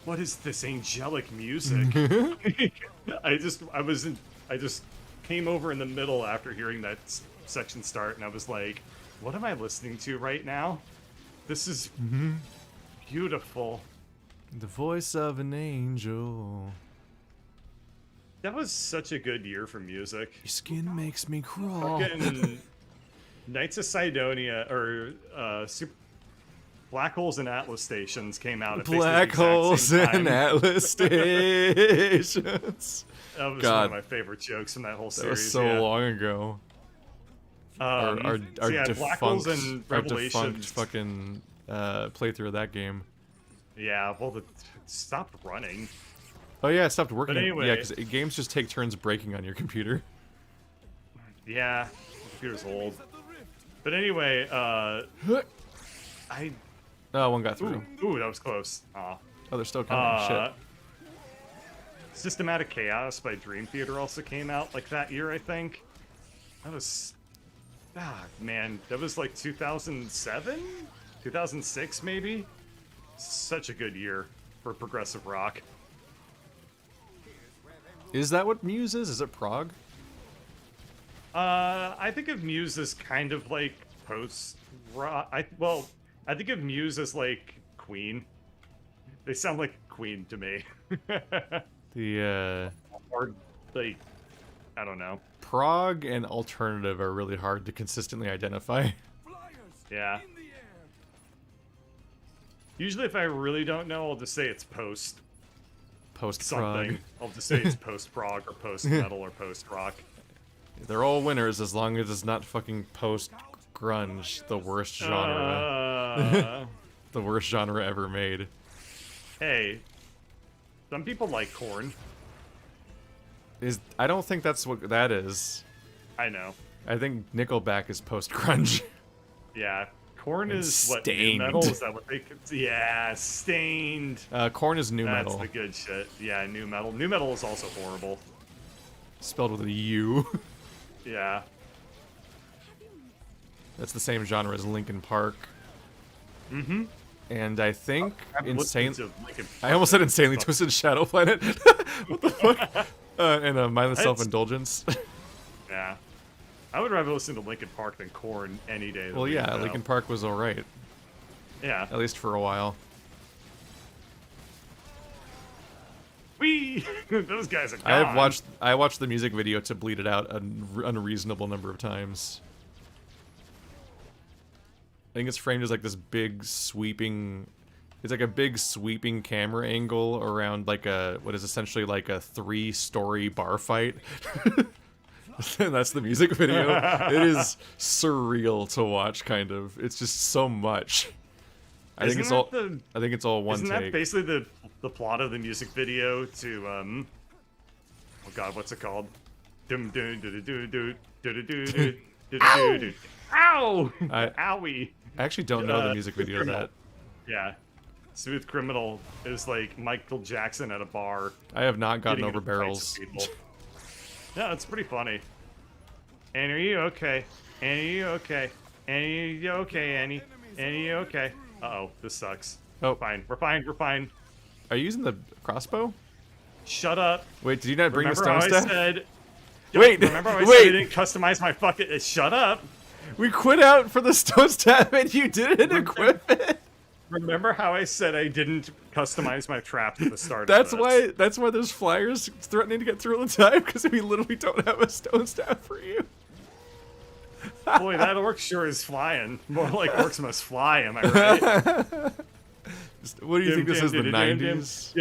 B: what is this angelic music? I just came over in the middle after hearing that section start, and I was like, what am I listening to right now? This is beautiful.
A: The voice of an angel.
B: That was such a good year for music.
A: Your skin makes me crawl.
B: Fucking Knights of Sidonia, or Black Holes and Atlas Stations came out at basically the
A: Black
B: exact
A: holes
B: same
A: and
B: time.
A: Atlas stations.
B: That was one
A: God.
B: of my favorite jokes from that whole
A: That
B: series.
A: was so long ago. Our
B: so yeah, Black Holes
A: defunct,
B: and
A: our defunct
B: Revelations.
A: fucking playthrough of that game.
B: Yeah, well, it stopped running.
A: Oh yeah, it stopped working.
B: But anyway-
A: Yeah, because games just take turns breaking on your computer.
B: Yeah, the computer's old. But anyway, I
A: Oh, one got through.
B: ooh, that was close. Aw.
A: Oh, they're still coming. Shit.
B: Systematic Chaos by Dream Theater also came out like that year, I think. That was, man, that was like 2007, 2006 maybe. Such a good year for progressive rock.
A: Is that what Muse is? Is it prog?
B: I think of Muse as kind of like post rock. I think of Muse as like Queen. They sound like Queen to me.
A: The
B: Or like, I don't know.
A: prog and alternative are really hard to consistently identify.
B: Yeah. Usually, if I really don't know, I'll just say it's post
A: Post
B: something.
A: prog.
B: I'll just say it's post prog or post metal or post rock.
A: They're all winners as long as it's not fucking post grunge, the worst genre. The worst genre ever made.
B: Hey, some people like Korn.
A: I don't think that's what that is.
B: I know.
A: I think Nickelback is post grunge.
B: Yeah, Korn
A: And
B: is what, new
A: Stained.
B: metal? Is that what they? Yeah, Stained.
A: Korn is new
B: That's
A: metal,
B: the good shit. Yeah, new metal. New metal is also horrible.
A: spelled with a U.
B: Yeah.
A: That's the same genre as Linkin Park. Mm-hmm. And I think
B: I've
A: insane.
B: listened to Linkin
A: I almost said insanely twisted Shadow Planet. What the fuck? And mindless
B: It's-
A: self-indulgence.
B: Yeah. I would rather listen to Linkin Park than Korn any day. of the
A: Well,
B: week,
A: yeah,
B: though.
A: Linkin Park was alright,
B: Yeah.
A: at least for a while.
B: Wee! Those guys are gone.
A: I watched the music video to Bleed It Out an unreasonable number of times. I think it's framed as like this big sweeping. It's like a big sweeping camera angle around like what is essentially like a 3-story bar fight. And that's the music video. It is surreal to watch, kind of. It's just so much. I think it's all one
B: Isn't
A: take.
B: that basically the plot of the music video to oh god, what's it called? Dum dum doo doo doo doo doo doo doo doo doo. Ow! Owie!
A: I actually don't know the music video of that.
B: Yeah. Smooth Criminal is like Michael Jackson at a bar.
A: I have not gotten
B: getting
A: over
B: into fights
A: barrels.
B: with people. Yeah, it's pretty funny. Annie, are you okay? Annie, are you okay? Annie, are you okay, Annie? Annie, are you okay? Uh-oh, this sucks.
A: Oh.
B: Fine, we're fine, we're fine.
A: Are you using the crossbow?
B: Shut up.
A: Wait, did you not bring
B: Remember
A: the
B: how
A: stone
B: I
A: staff?
B: said...
A: Wait,
B: Remember how I said
A: wait.
B: I didn't customize my fucking... Shut up!
A: We quit out for the stone staff and you didn't equip it.
B: Remember how I said I didn't customize my trap at the start
A: That's
B: of this?
A: why there's flyers threatening to get through all the time, because we literally don't have a stone staff for you.
B: Boy, that orc sure is flying. More like orcs must fly, am I right?
A: What do you think this is, the 90s?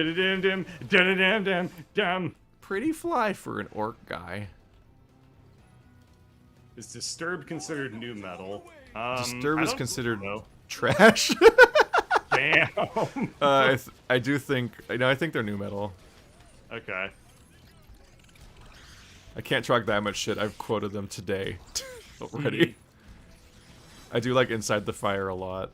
B: Dum.
A: Pretty fly for an orc guy.
B: Is Disturbed considered new metal?
A: Disturbed is
B: I don't
A: considered
B: know.
A: trash.
B: Damn.
A: I do think... No, I think they're new metal.
B: Okay.
A: I can't track that much shit. I've quoted them today already. I do like Inside the Fire a lot.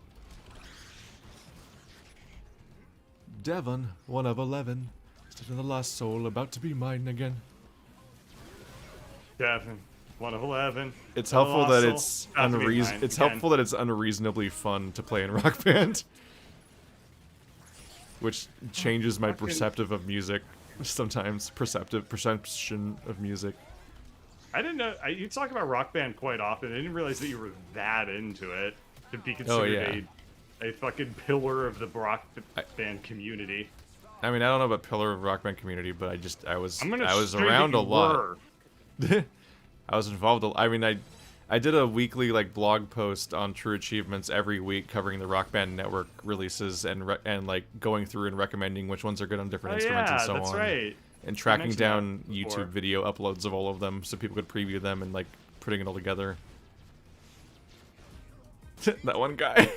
A: Devon, one of 11. Still in the lost soul, about to be mine again.
B: Devin, 1 of 11.
A: It's helpful that it's
B: It's
A: helpful that it's unreasonably fun to play in Rock Band. Which changes my perceptive of music. Sometimes perception of music.
B: I didn't know you talk about Rock Band quite often. I didn't realize that you were that into it to be considered a fucking pillar of the Rock Band community.
A: I mean, I don't know about pillar of Rock Band community, but I was
B: assume
A: around
B: that
A: a
B: you
A: lot.
B: were.
A: I was involved. I mean, I did a weekly like blog post on True Achievements every week covering the Rock Band Network releases and like going through and recommending which ones are good on different instruments and so
B: that's
A: on.
B: right.
A: And tracking
B: mentioned
A: down
B: that before.
A: YouTube video uploads of all of them so people could preview them and like putting it all together. That one guy.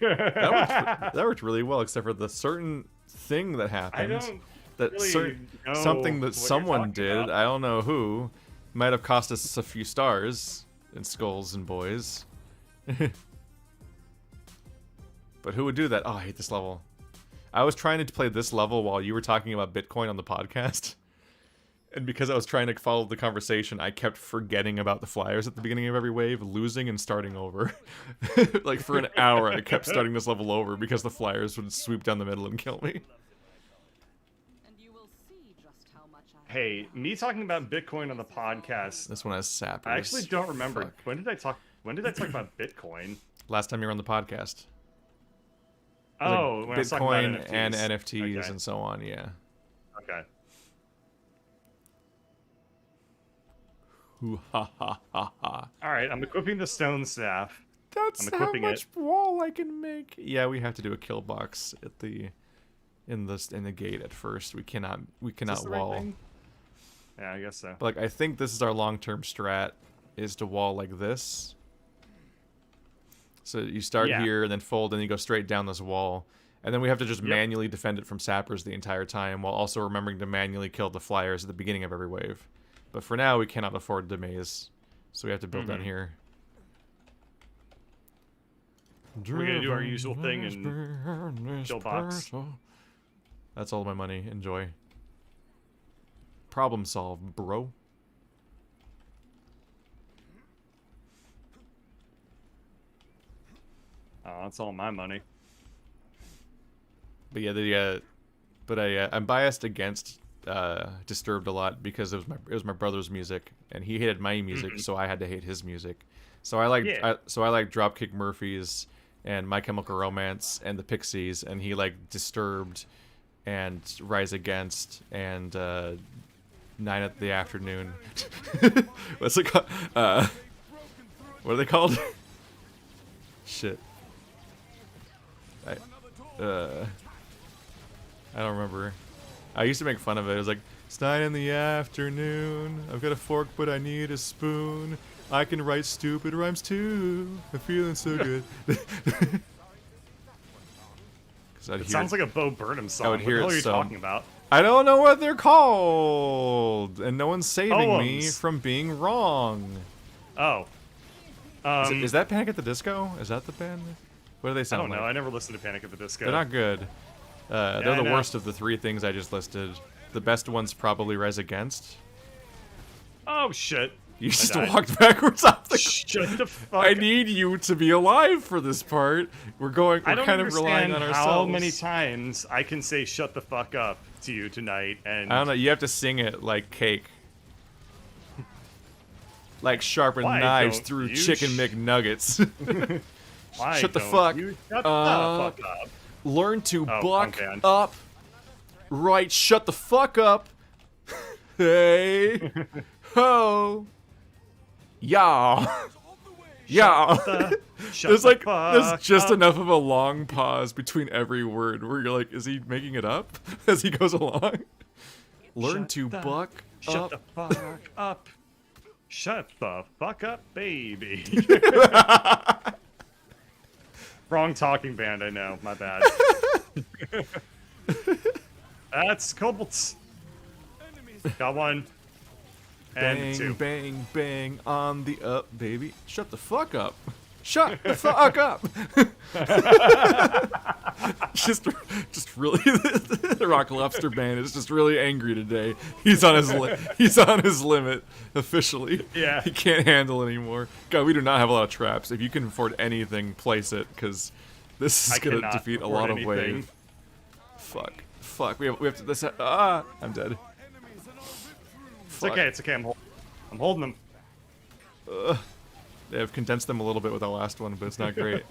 A: that worked really well, except for the certain thing that happened.
B: I don't
A: that
B: really know
A: something that
B: what you're
A: someone
B: talking
A: did,
B: about.
A: I don't know who, might have cost us a few stars in Skulls and Boys. But who would do that? Oh, I hate this level. I was trying to play this level while you were talking about Bitcoin on the podcast. And because I was trying to follow the conversation, I kept forgetting about the flyers at the beginning of every wave, losing and starting over. Like for an hour, I kept starting this level over because the flyers would sweep down the middle and kill me.
D: And you will see just how much I
B: Hey, me talking about Bitcoin on the podcast.
A: This one has sappers.
B: I actually don't remember.
A: Fuck.
B: When did I talk about Bitcoin?
A: Last time you were on the podcast.
B: Oh,
A: Like
B: when I was talking about
A: Bitcoin and NFTs
B: Okay.
A: and so on, yeah.
B: Okay.
A: Ooh, ha ha ha ha.
B: All right, I'm equipping the stone staff.
A: That's
B: I'm
A: how
B: equipping
A: much wall I can make. Yeah, we have to do a kill box at the in the gate at first. We cannot
B: Is this the right
A: wall.
B: thing? Yeah, I guess so.
A: But like I think this is our long-term strat is to wall like this. So you start
B: Yeah.
A: here and then fold and you go straight down this wall. And then we have to just
B: Yep.
A: manually defend it from sappers the entire time while also remembering to manually kill the flyers at the beginning of every wave. But for now we cannot afford the maze. So we have to build down here.
B: We're gonna do our usual thing and kill box.
A: That's all my money. Enjoy. Problem solved, bro.
B: Oh, that's all my money.
A: But yeah, I'm biased against Disturbed a lot because it was my brother's music and he hated my music, so I had to hate his music. So I like
B: Yeah.
A: Dropkick Murphys and My Chemical Romance and the Pixies, and he liked Disturbed and Rise Against and 9 at the Afternoon. What's it called? What are they called? Shit. I don't remember. I used to make fun of it. It was like, it's 9 in the afternoon. I've got a fork, but I need a spoon. I can write stupid rhymes too. I'm feeling so good.
B: It sounds like a Bo Burnham song.
A: would hear
B: what the hell
A: it
B: are you
A: some-
B: talking about?
A: I don't know what they're called, and no one's saving me
B: Poems.
A: from being wrong.
B: Oh.
A: Is that Panic at the Disco? Is that the band? What do they
B: I
A: sound
B: don't know.
A: like?
B: I never listened to Panic at the Disco.
A: They're not good. They're
B: I
A: the
B: know.
A: worst of the 3 things I just listed. The best one's probably Rise Against.
B: Oh shit.
A: You
B: I
A: just
B: died.
A: walked backwards off the.
B: Shut the fuck.
A: I need you to be alive for this part. We're
B: I don't
A: kind of relying
B: understand
A: on ourselves.
B: how many times I can say "shut the fuck up" to you tonight, and
A: I don't know. You have to sing it like Cake. Like sharpen
B: Why
A: knives
B: don't
A: through
B: you
A: chicken McNuggets.
B: why
A: shut the
B: don't
A: fuck
B: you shut
A: up.
B: the fuck up?
A: Learn to
B: Oh,
A: buck
B: punk band.
A: up. Right, shut the fuck up. Hey. Ho. Yeah. Yeah.
B: Shut
A: There's
B: the
A: like
B: fuck
A: there's just
B: up.
A: enough of a long pause between every word where you're like, is he making it up as he goes along? Learn
B: Shut
A: to
B: the-
A: buck
B: Shut
A: up.
B: the fuck up. Shut the fuck up, baby. Wrong talking band, I know. My bad. That's kobolds. Got one. And
A: Bang,
B: two.
A: bang, bang on the up, baby. Shut the fuck up. Shut the fuck up. just really, the Rock Lobster Band is just really angry today. He's on his limit officially.
B: Yeah.
A: He can't handle anymore. God, we do not have a lot of traps. If you can afford anything, place it, because this is gonna defeat a lot of wave. Fuck. We have to. This. I'm dead.
B: It's okay. It's okay. I'm holding them.
A: They have condensed them a little bit with the last one, but it's not great.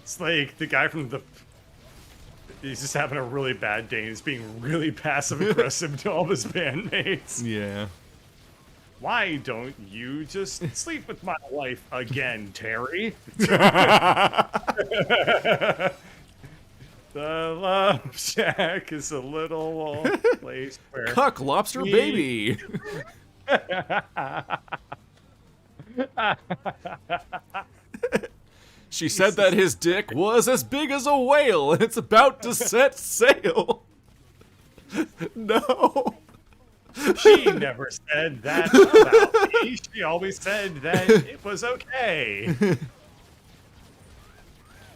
B: It's like the guy from the. He's just having a really bad day. He's being really passive aggressive to all of his bandmates.
A: Yeah.
B: Why don't you just sleep with my wife again, Terry? The Love Shack is a little place where
A: Cuck lobster baby. She said that his dick was as big as a whale and it's about to set sail. No.
B: She never said that about me. She always said that it was okay.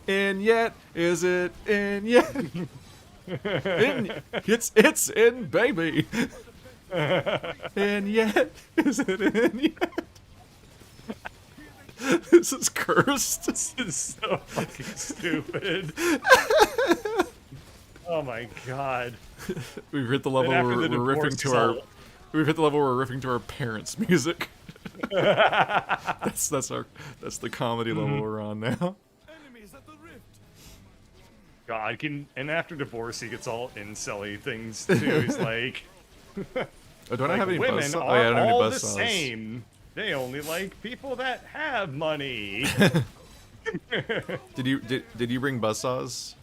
A: And yet, is it in yet? It's in, baby. And yet, is it in yet? This is cursed.
B: This is so fucking stupid. Oh my god.
A: We've hit the level where we're riffing to our. We've hit the level where we're riffing to our parents' music. that's the comedy level we're on now.
B: God, and after divorce he gets all incelly things too. He's like,
A: Oh, don't I have any
B: women
A: buzz?
B: are
A: Oh, yeah, I don't have any
B: all
A: buzz
B: the
A: saws.
B: same. They only like people that have money.
A: Did you bring buzz saws?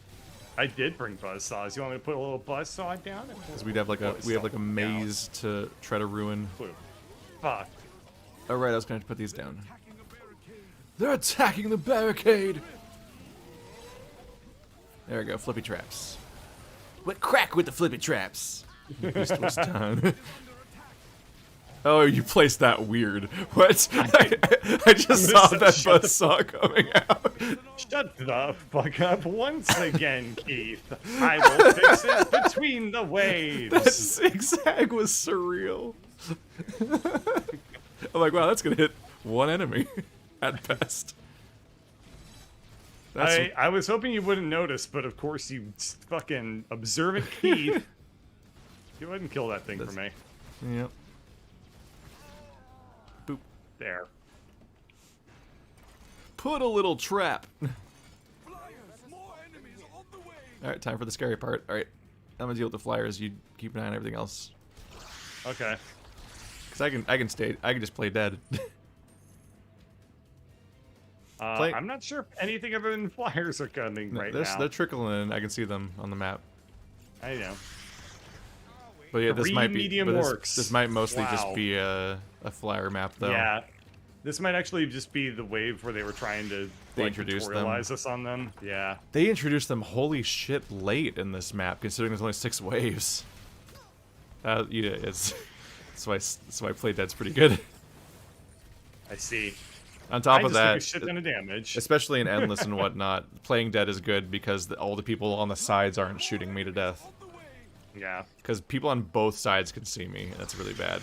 B: I did bring buzzsaws. You want me to put a little buzzsaw down?
A: Because we have like a maze to try to ruin.
B: Fuck.
A: Oh right, I was going to put these down. They're attacking the barricade. There we go, flippy traps. What crack with the flippy traps? Beast was done. Oh, you placed that weird. What? I just saw that buzzsaw coming out.
B: Shut the fuck up once again, Keith. I will fix it between the waves.
A: That zigzag was surreal. I'm like, wow, that's gonna hit one enemy at best.
B: I was hoping you wouldn't notice, but of course you fucking observant Keith. You wouldn't kill that thing for me.
A: Yep. Boop.
B: There.
A: Put a little trap. Alright, time for the scary part. Alright, I'm gonna deal with the flyers. You keep an eye on everything else.
B: Okay.
A: Cause I can just play dead.
B: I'm not sure if anything other than flyers are coming right now.
A: They're trickling in. I can see them on the map.
B: I know.
A: But yeah, this might be
B: medium orcs.
A: This might mostly just be a flyer map, though.
B: Yeah. This might actually just be the wave where they were trying to
A: introduce them.
B: tutorialize us on them. Yeah.
A: They introduced them holy shit late in this map, considering there's only 6 waves. Yeah, that's why Play Dead's pretty good.
B: I see.
A: On top of that,
B: a shit ton of damage.
A: especially in Endless and whatnot, playing Dead is good because all the people on the sides aren't shooting me to death.
B: Yeah.
A: Because people on both sides can see me, and that's really bad.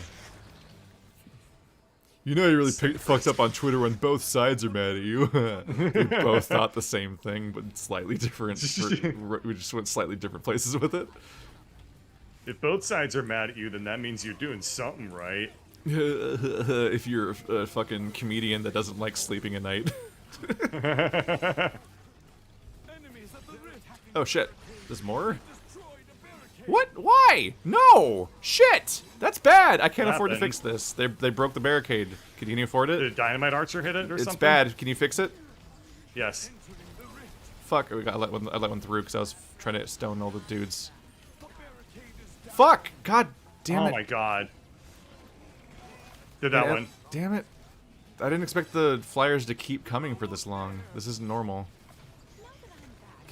A: You know you really fucked up on Twitter when both sides are mad at you. We both thought the same thing, but slightly different. We just went slightly different places with it.
B: If both sides are mad at you, then that means you're doing something right.
A: If you're a fucking comedian that doesn't like sleeping at night. Oh shit. There's more? What? Why? No! Shit! That's bad! I can't afford to fix this. They broke the barricade. Can you afford
B: Did
A: it?
B: a dynamite archer hit it or
A: It's
B: something?
A: bad. Can you fix it?
B: Yes.
A: Fuck. I let one through because I was trying to stone all the dudes. Fuck! God damn it.
B: Oh my god. Did that one.
A: Damn it. I didn't expect the flyers to keep coming for this long. This isn't normal.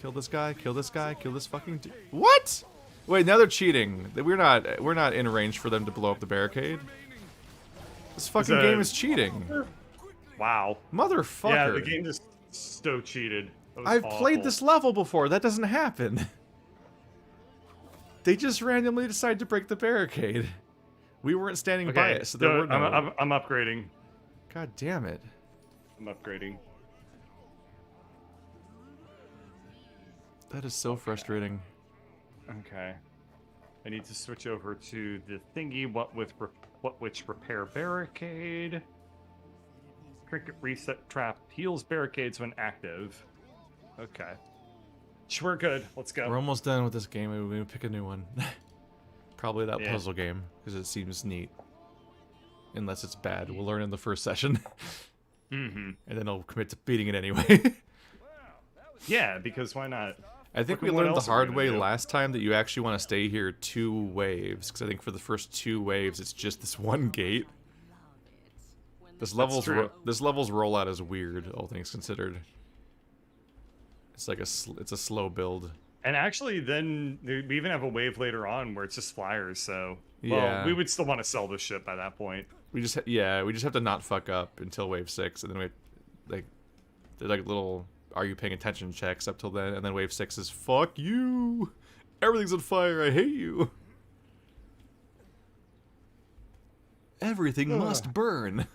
A: Kill this guy. Kill this guy. Kill this fucking. What? Wait, now they're cheating. We're not in range for them to blow up the barricade. This fucking game is cheating.
B: Wow.
A: Motherfucker.
B: Yeah, the game just so cheated. That was
A: I've
B: awful.
A: played this level before. That doesn't happen. They just randomly decide to break the barricade. We weren't standing by it, so there were no...
B: I'm upgrading.
A: God damn it.
B: I'm upgrading.
A: That is so frustrating.
B: Okay. I need to switch over to the thingy. What which repair barricade? Trinket reset trap heals barricades when active. Okay. We're good. Let's go.
A: We're almost done with this game. Maybe we pick a new one. Probably that
B: Yeah.
A: puzzle game, because it seems neat. Unless it's bad. We'll learn in the first session.
B: Mm-hmm.
A: And then I'll commit to beating it anyway.
B: Yeah, because why not?
A: I think we
B: Look at what
A: learned the
B: else we're
A: hard
B: gonna
A: way
B: do.
A: last time that you actually want to stay here 2 waves. Because I think for the first 2 waves, it's just this one gate. This level's
B: true.
A: this level's rollout is weird, all things considered. It's like it's a slow build.
B: And actually, then we even have a wave later on where it's just flyers. So,
A: Yeah.
B: well, we would still want to sell this shit by that point.
A: We just have to not fuck up until wave 6, and then they're like little are you paying attention checks up till then, and then wave 6 is fuck you, everything's on fire, I hate you, everything must burn.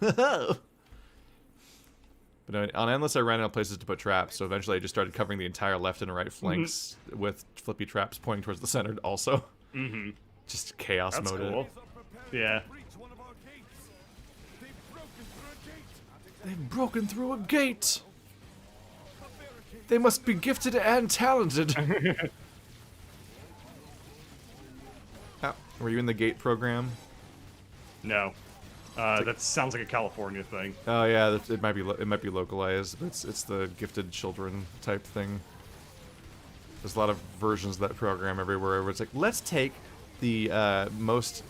A: But on Endless I ran out of places to put traps, so eventually I just started covering the entire left and right flanks with flippy traps pointing towards the center also.
B: Mm-hmm.
A: Just chaos
B: That's
A: mode
B: cool.
A: it.
B: Yeah.
A: They've broken through a gate. They must be gifted and talented. Were you in the gate program?
B: No. That sounds like a California thing.
A: Oh yeah, it might be localized. But it's the gifted children type thing. There's a lot of versions of that program everywhere where it's like, let's take the most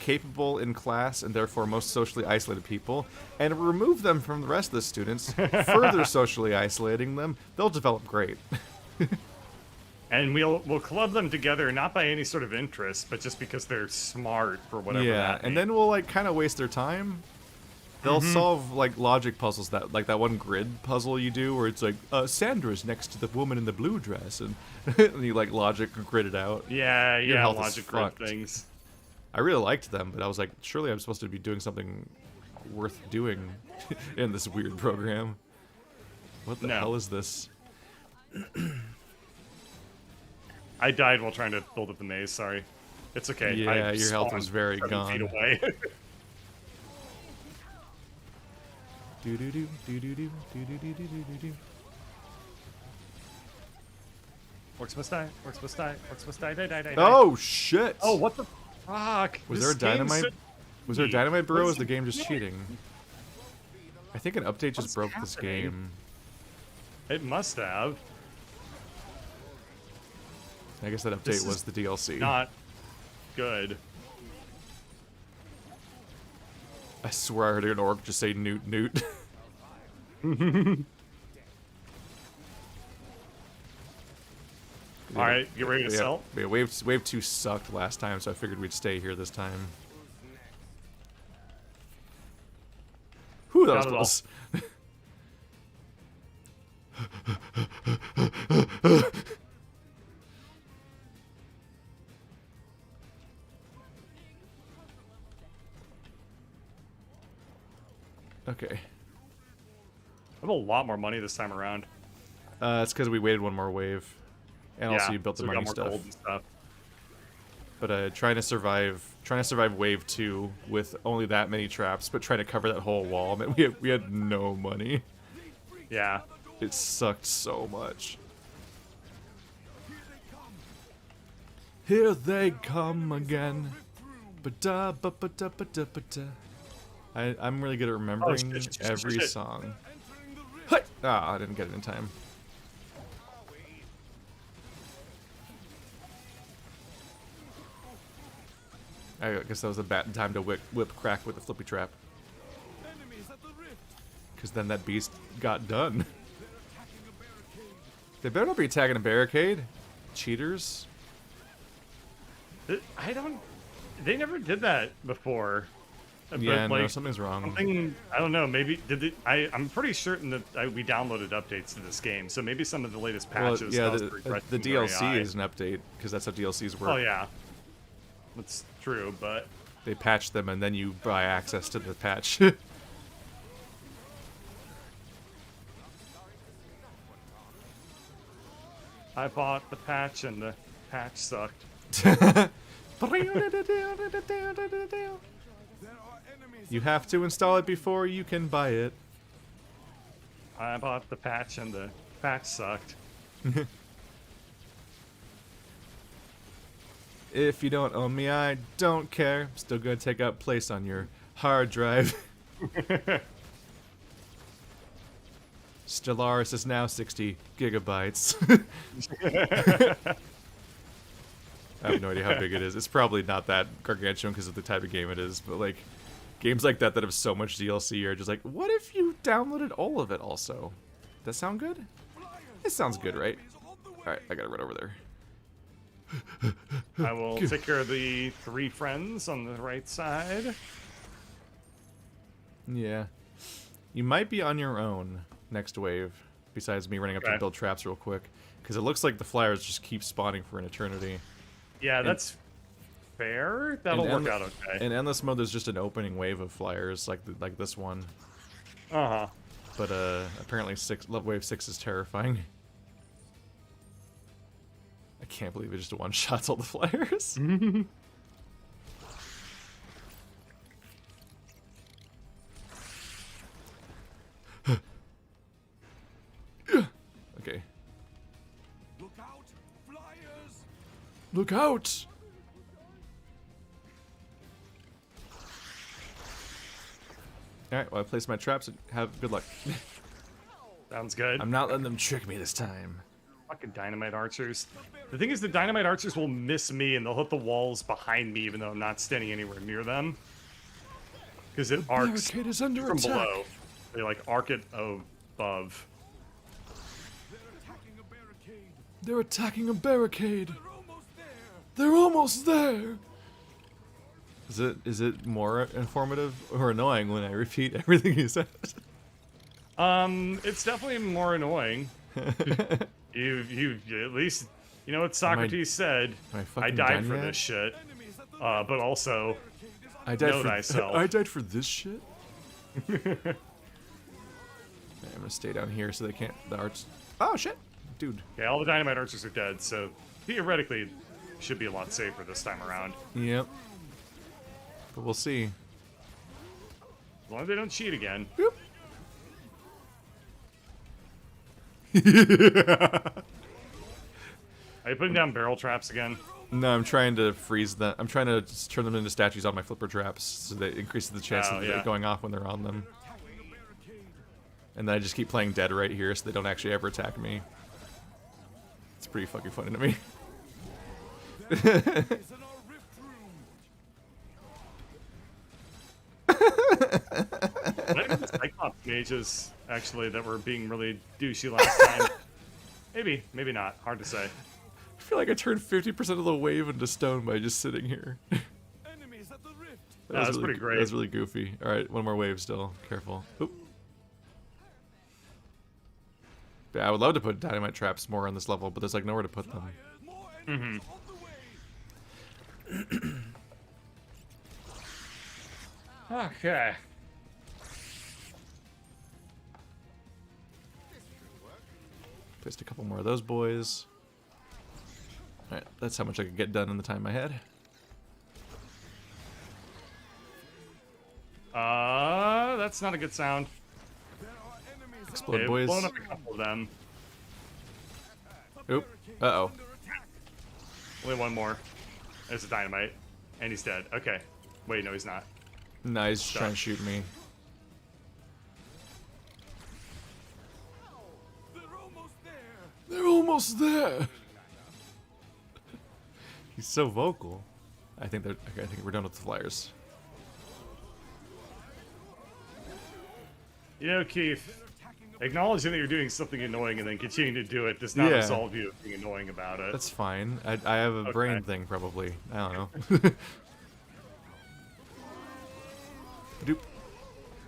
A: capable in class and therefore most socially isolated people and remove them from the rest of the students, further socially isolating them. They'll develop great.
B: And we'll club them together not by any sort of interest, but just because they're smart for whatever.
A: Yeah,
B: that
A: and
B: means.
A: then we'll like kind of waste their time. They'll solve like logic puzzles that one grid puzzle you do where it's like Sandra's next to the woman in the blue dress and, and you like logic grid it out.
B: Yeah,
A: health is
B: logic grid
A: fucked.
B: things.
A: I really liked them, but I was like, surely I'm supposed to be doing something worth doing in this weird program. What the hell is this?
B: I died while trying to build up the maze. Sorry, it's okay.
A: Yeah,
B: I
A: your health
B: spawned
A: was very
B: 7
A: gone.
B: feet away.
A: Do do do do do do do do do do do do.
B: Orcs must die. Orcs must die. Orcs must die. Die.
A: Oh shit!
B: Oh, what the fuck?
A: Was there a dynamite? Was there a dynamite burrow? Or is the game just cheating? I think an update just broke this game.
B: It must have.
A: I guess that
B: This
A: update was the DLC.
B: Not good.
A: I swear I heard an orc just say newt newt.
B: Alright, get ready to sell.
A: Yeah, wave 2 sucked last time, so I figured we'd stay here this time. Whew, that
B: Not
A: was
B: at
A: close. Okay.
B: I have a lot more money this time around.
A: It's because we waited one more wave. And also you built the
B: so we
A: money
B: got more
A: stuff.
B: gold and stuff.
A: But trying to survive wave 2 with only that many traps, but trying to cover that whole wall, man, we had no money.
B: Yeah.
A: It sucked so much. Here they come again. Ba-da, ba-ba-da, ba-da, ba-da. I'm really good at remembering every song. Hi! Ah, I didn't get it in time. I guess that was a bad time to whip crack with the flippy trap. Because then that beast got done. They better not be attacking a barricade. Cheaters.
B: I don't. They never did that before.
A: Yeah,
B: but,
A: no,
B: like,
A: something's wrong.
B: Something, I don't know. Maybe did it? I'm pretty certain that we downloaded updates to this game, so maybe some of the latest
A: Well,
B: patches.
A: yeah,
B: caused
A: the
B: regressions or
A: DLC
B: AI.
A: is an update because that's how DLCs work.
B: Oh yeah, that's true. But
A: They patch them and then you buy access to the patch.
B: I bought the patch, and the patch sucked.
A: You have to install it before you can buy it.
B: I bought the patch, and the patch sucked.
A: If you don't own me, I don't care. Still gonna take up place on your hard drive. Stellaris is now 60 gigabytes. I have no idea how big it is. It's probably not that gargantuan because of the type of game it is, but like games like that have so much DLC are just like, what if you downloaded all of it also? Does that sound good? It sounds good, right? Alright, I gotta run over there.
B: I will take care of the 3 friends on the right side.
A: Yeah. You might be on your own next wave, besides me running up to
B: Okay.
A: build traps real quick. Because it looks like the flyers just keep spawning for an eternity.
B: Yeah, that's fair. That'll
A: In
B: work
A: endle-
B: out okay.
A: In endless mode, there's just an opening wave of flyers, like this one.
B: Uh-huh.
A: But apparently wave 6 is terrifying. I can't believe it just one-shots all the flyers. Okay.
C: Look out, flyers!
A: Look out! Alright, well I placed my traps and have good luck.
B: Sounds good.
A: I'm not letting them trick me this time.
B: Fucking dynamite archers. The thing is, the dynamite archers will miss me, and they'll hit the walls behind me, even though I'm not standing anywhere near them. Because it arcs
A: Barricade is under
B: from
A: attack.
B: below. They like arc it above.
C: They're attacking a barricade.
A: They're attacking a barricade.
C: They're almost there.
A: They're almost there. Is it more informative or annoying when I repeat everything you said?
B: It's definitely more annoying. You at least, you know what Socrates said.
A: am I
B: I
A: fucking
B: died
A: done
B: for
A: yet?
B: this shit. But also,
A: I died
B: know
A: for
B: thyself.
A: I died for this shit. Okay, I'm gonna stay down here so they can't. The arts. Oh shit, dude.
B: okay, all the dynamite archers are dead, so theoretically, it should be a lot safer this time around.
A: Yep. But we'll see.
B: As long as they don't cheat again.
A: Boop.
B: Are you putting down barrel traps again?
A: No, I'm trying to freeze them. I'm trying to turn them into statues on my flipper traps so that it increases the chance
B: Oh,
A: of
B: yeah.
A: it going off when they're on them. And then I just keep playing dead right here so they don't actually ever attack me. It's pretty fucking funny to me.
C: It's in our rift room.
B: Not even the Cyclops mages, actually, that were being really douchey last time. Maybe, maybe not. Hard to say.
A: I feel like I turned 50% of the wave into stone by just sitting here.
C: Enemies at the rift.
B: That's
A: really,
B: pretty great.
A: That was really goofy. Alright, one more wave still. Careful. Oop. Yeah, I would love to put dynamite traps more on this level, but there's like nowhere to put them.
C: More enemies on the way.
B: Okay.
A: Placed a couple more of those boys. Alright, that's how much I could get done in the time I had.
B: That's not a good sound.
C: There are enemies
A: Explode,
B: They've
A: boys.
B: blown up a couple of them.
A: Oop. Uh-oh.
C: under attack.
B: Only one more. There's a dynamite. And he's dead. Okay. Wait, no, he's not.
A: No, he's just trying to shoot me.
C: They're almost there.
A: They're almost there! He's so vocal. I think they're... Okay, I think we're done with the flyers.
B: You know, Keith,
C: Attacking a
B: Acknowledging that you're doing something annoying and then continuing to do it does not
A: Yeah.
B: absolve you of being annoying about it.
A: That's fine. I have a brain
B: Okay.
A: thing, probably. I don't know. Doop. Do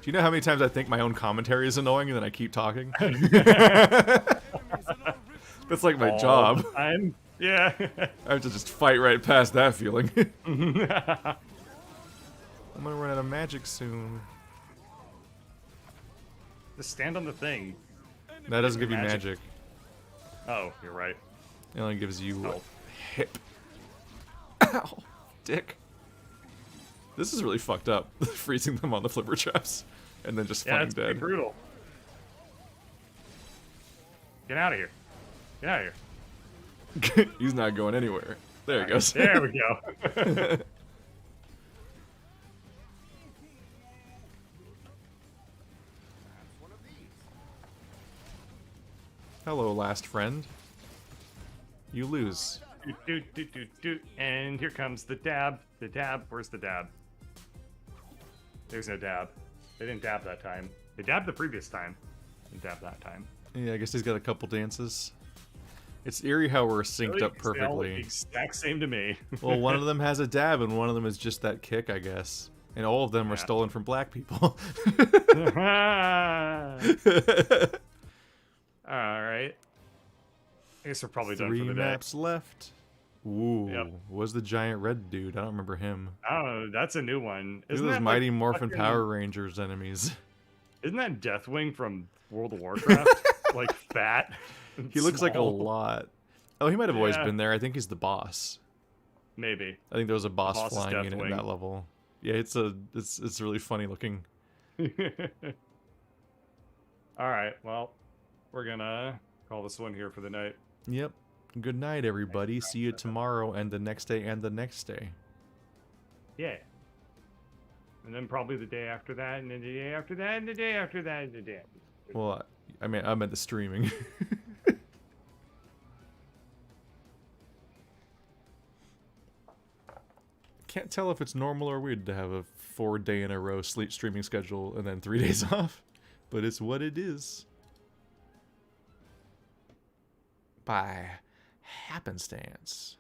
A: you know how many times I think my own commentary is annoying and then I keep talking? That's like my
B: All
A: job.
B: the time. Yeah.
A: I have to just fight right past that feeling. I'm gonna run out of magic soon.
B: Just stand on the thing.
A: That doesn't give you
B: Magic.
A: magic.
B: Oh, you're right.
A: It only gives you
B: Oh.
A: hip. Ow, dick. This is really fucked up. Freezing them on the flipper traps and then just
B: Yeah,
A: flying
B: it's pretty
A: dead.
B: brutal. Get out of here. Get out of here.
A: He's not going anywhere. There he goes.
B: There we go.
A: Hello, last friend. You lose.
B: And here comes the dab. The dab. Where's the dab? There's no dab. They didn't dab that time. They dabbed the previous time. Didn't dab that time.
A: Yeah, I guess he's got a couple dances. It's eerie how we're synced
B: Really?
A: up
B: They all look the
A: perfectly.
B: exact same to me.
A: Well, one of them has a dab and one of them is just that kick, I guess. And all of them are
B: Yeah.
A: stolen from black people.
B: Alright. I guess we're probably done for
A: Three
B: the day.
A: maps left. Ooh,
B: Yep.
A: was the giant red dude? I don't remember him.
B: Oh, that's a new one.
A: Look at
B: Isn't
A: those
B: that
A: Mighty
B: like
A: Morphin
B: fucking-
A: Power Rangers enemies.
B: Isn't that Deathwing from World of Warcraft? Like fat? and
A: He looks like a
B: small?
A: lot. Oh, he might have always
B: Yeah.
A: been there. I think he's the boss.
B: Maybe.
A: I think there was a boss
B: boss is
A: flying unit in
B: Deathwing.
A: that level. Yeah, it's really funny looking.
B: Alright, well, we're gonna call this one here for the night.
A: Yep. Good night, everybody. See you tomorrow and the next day and the next day.
B: Yeah. And then probably the day after that, and then the day after that, and the day after that, and the day after that.
A: Well, I mean, I meant the streaming. Can't tell if it's normal or weird to have a 4-day in a row sleep streaming schedule and then 3 days off, but it's what it is. By happenstance.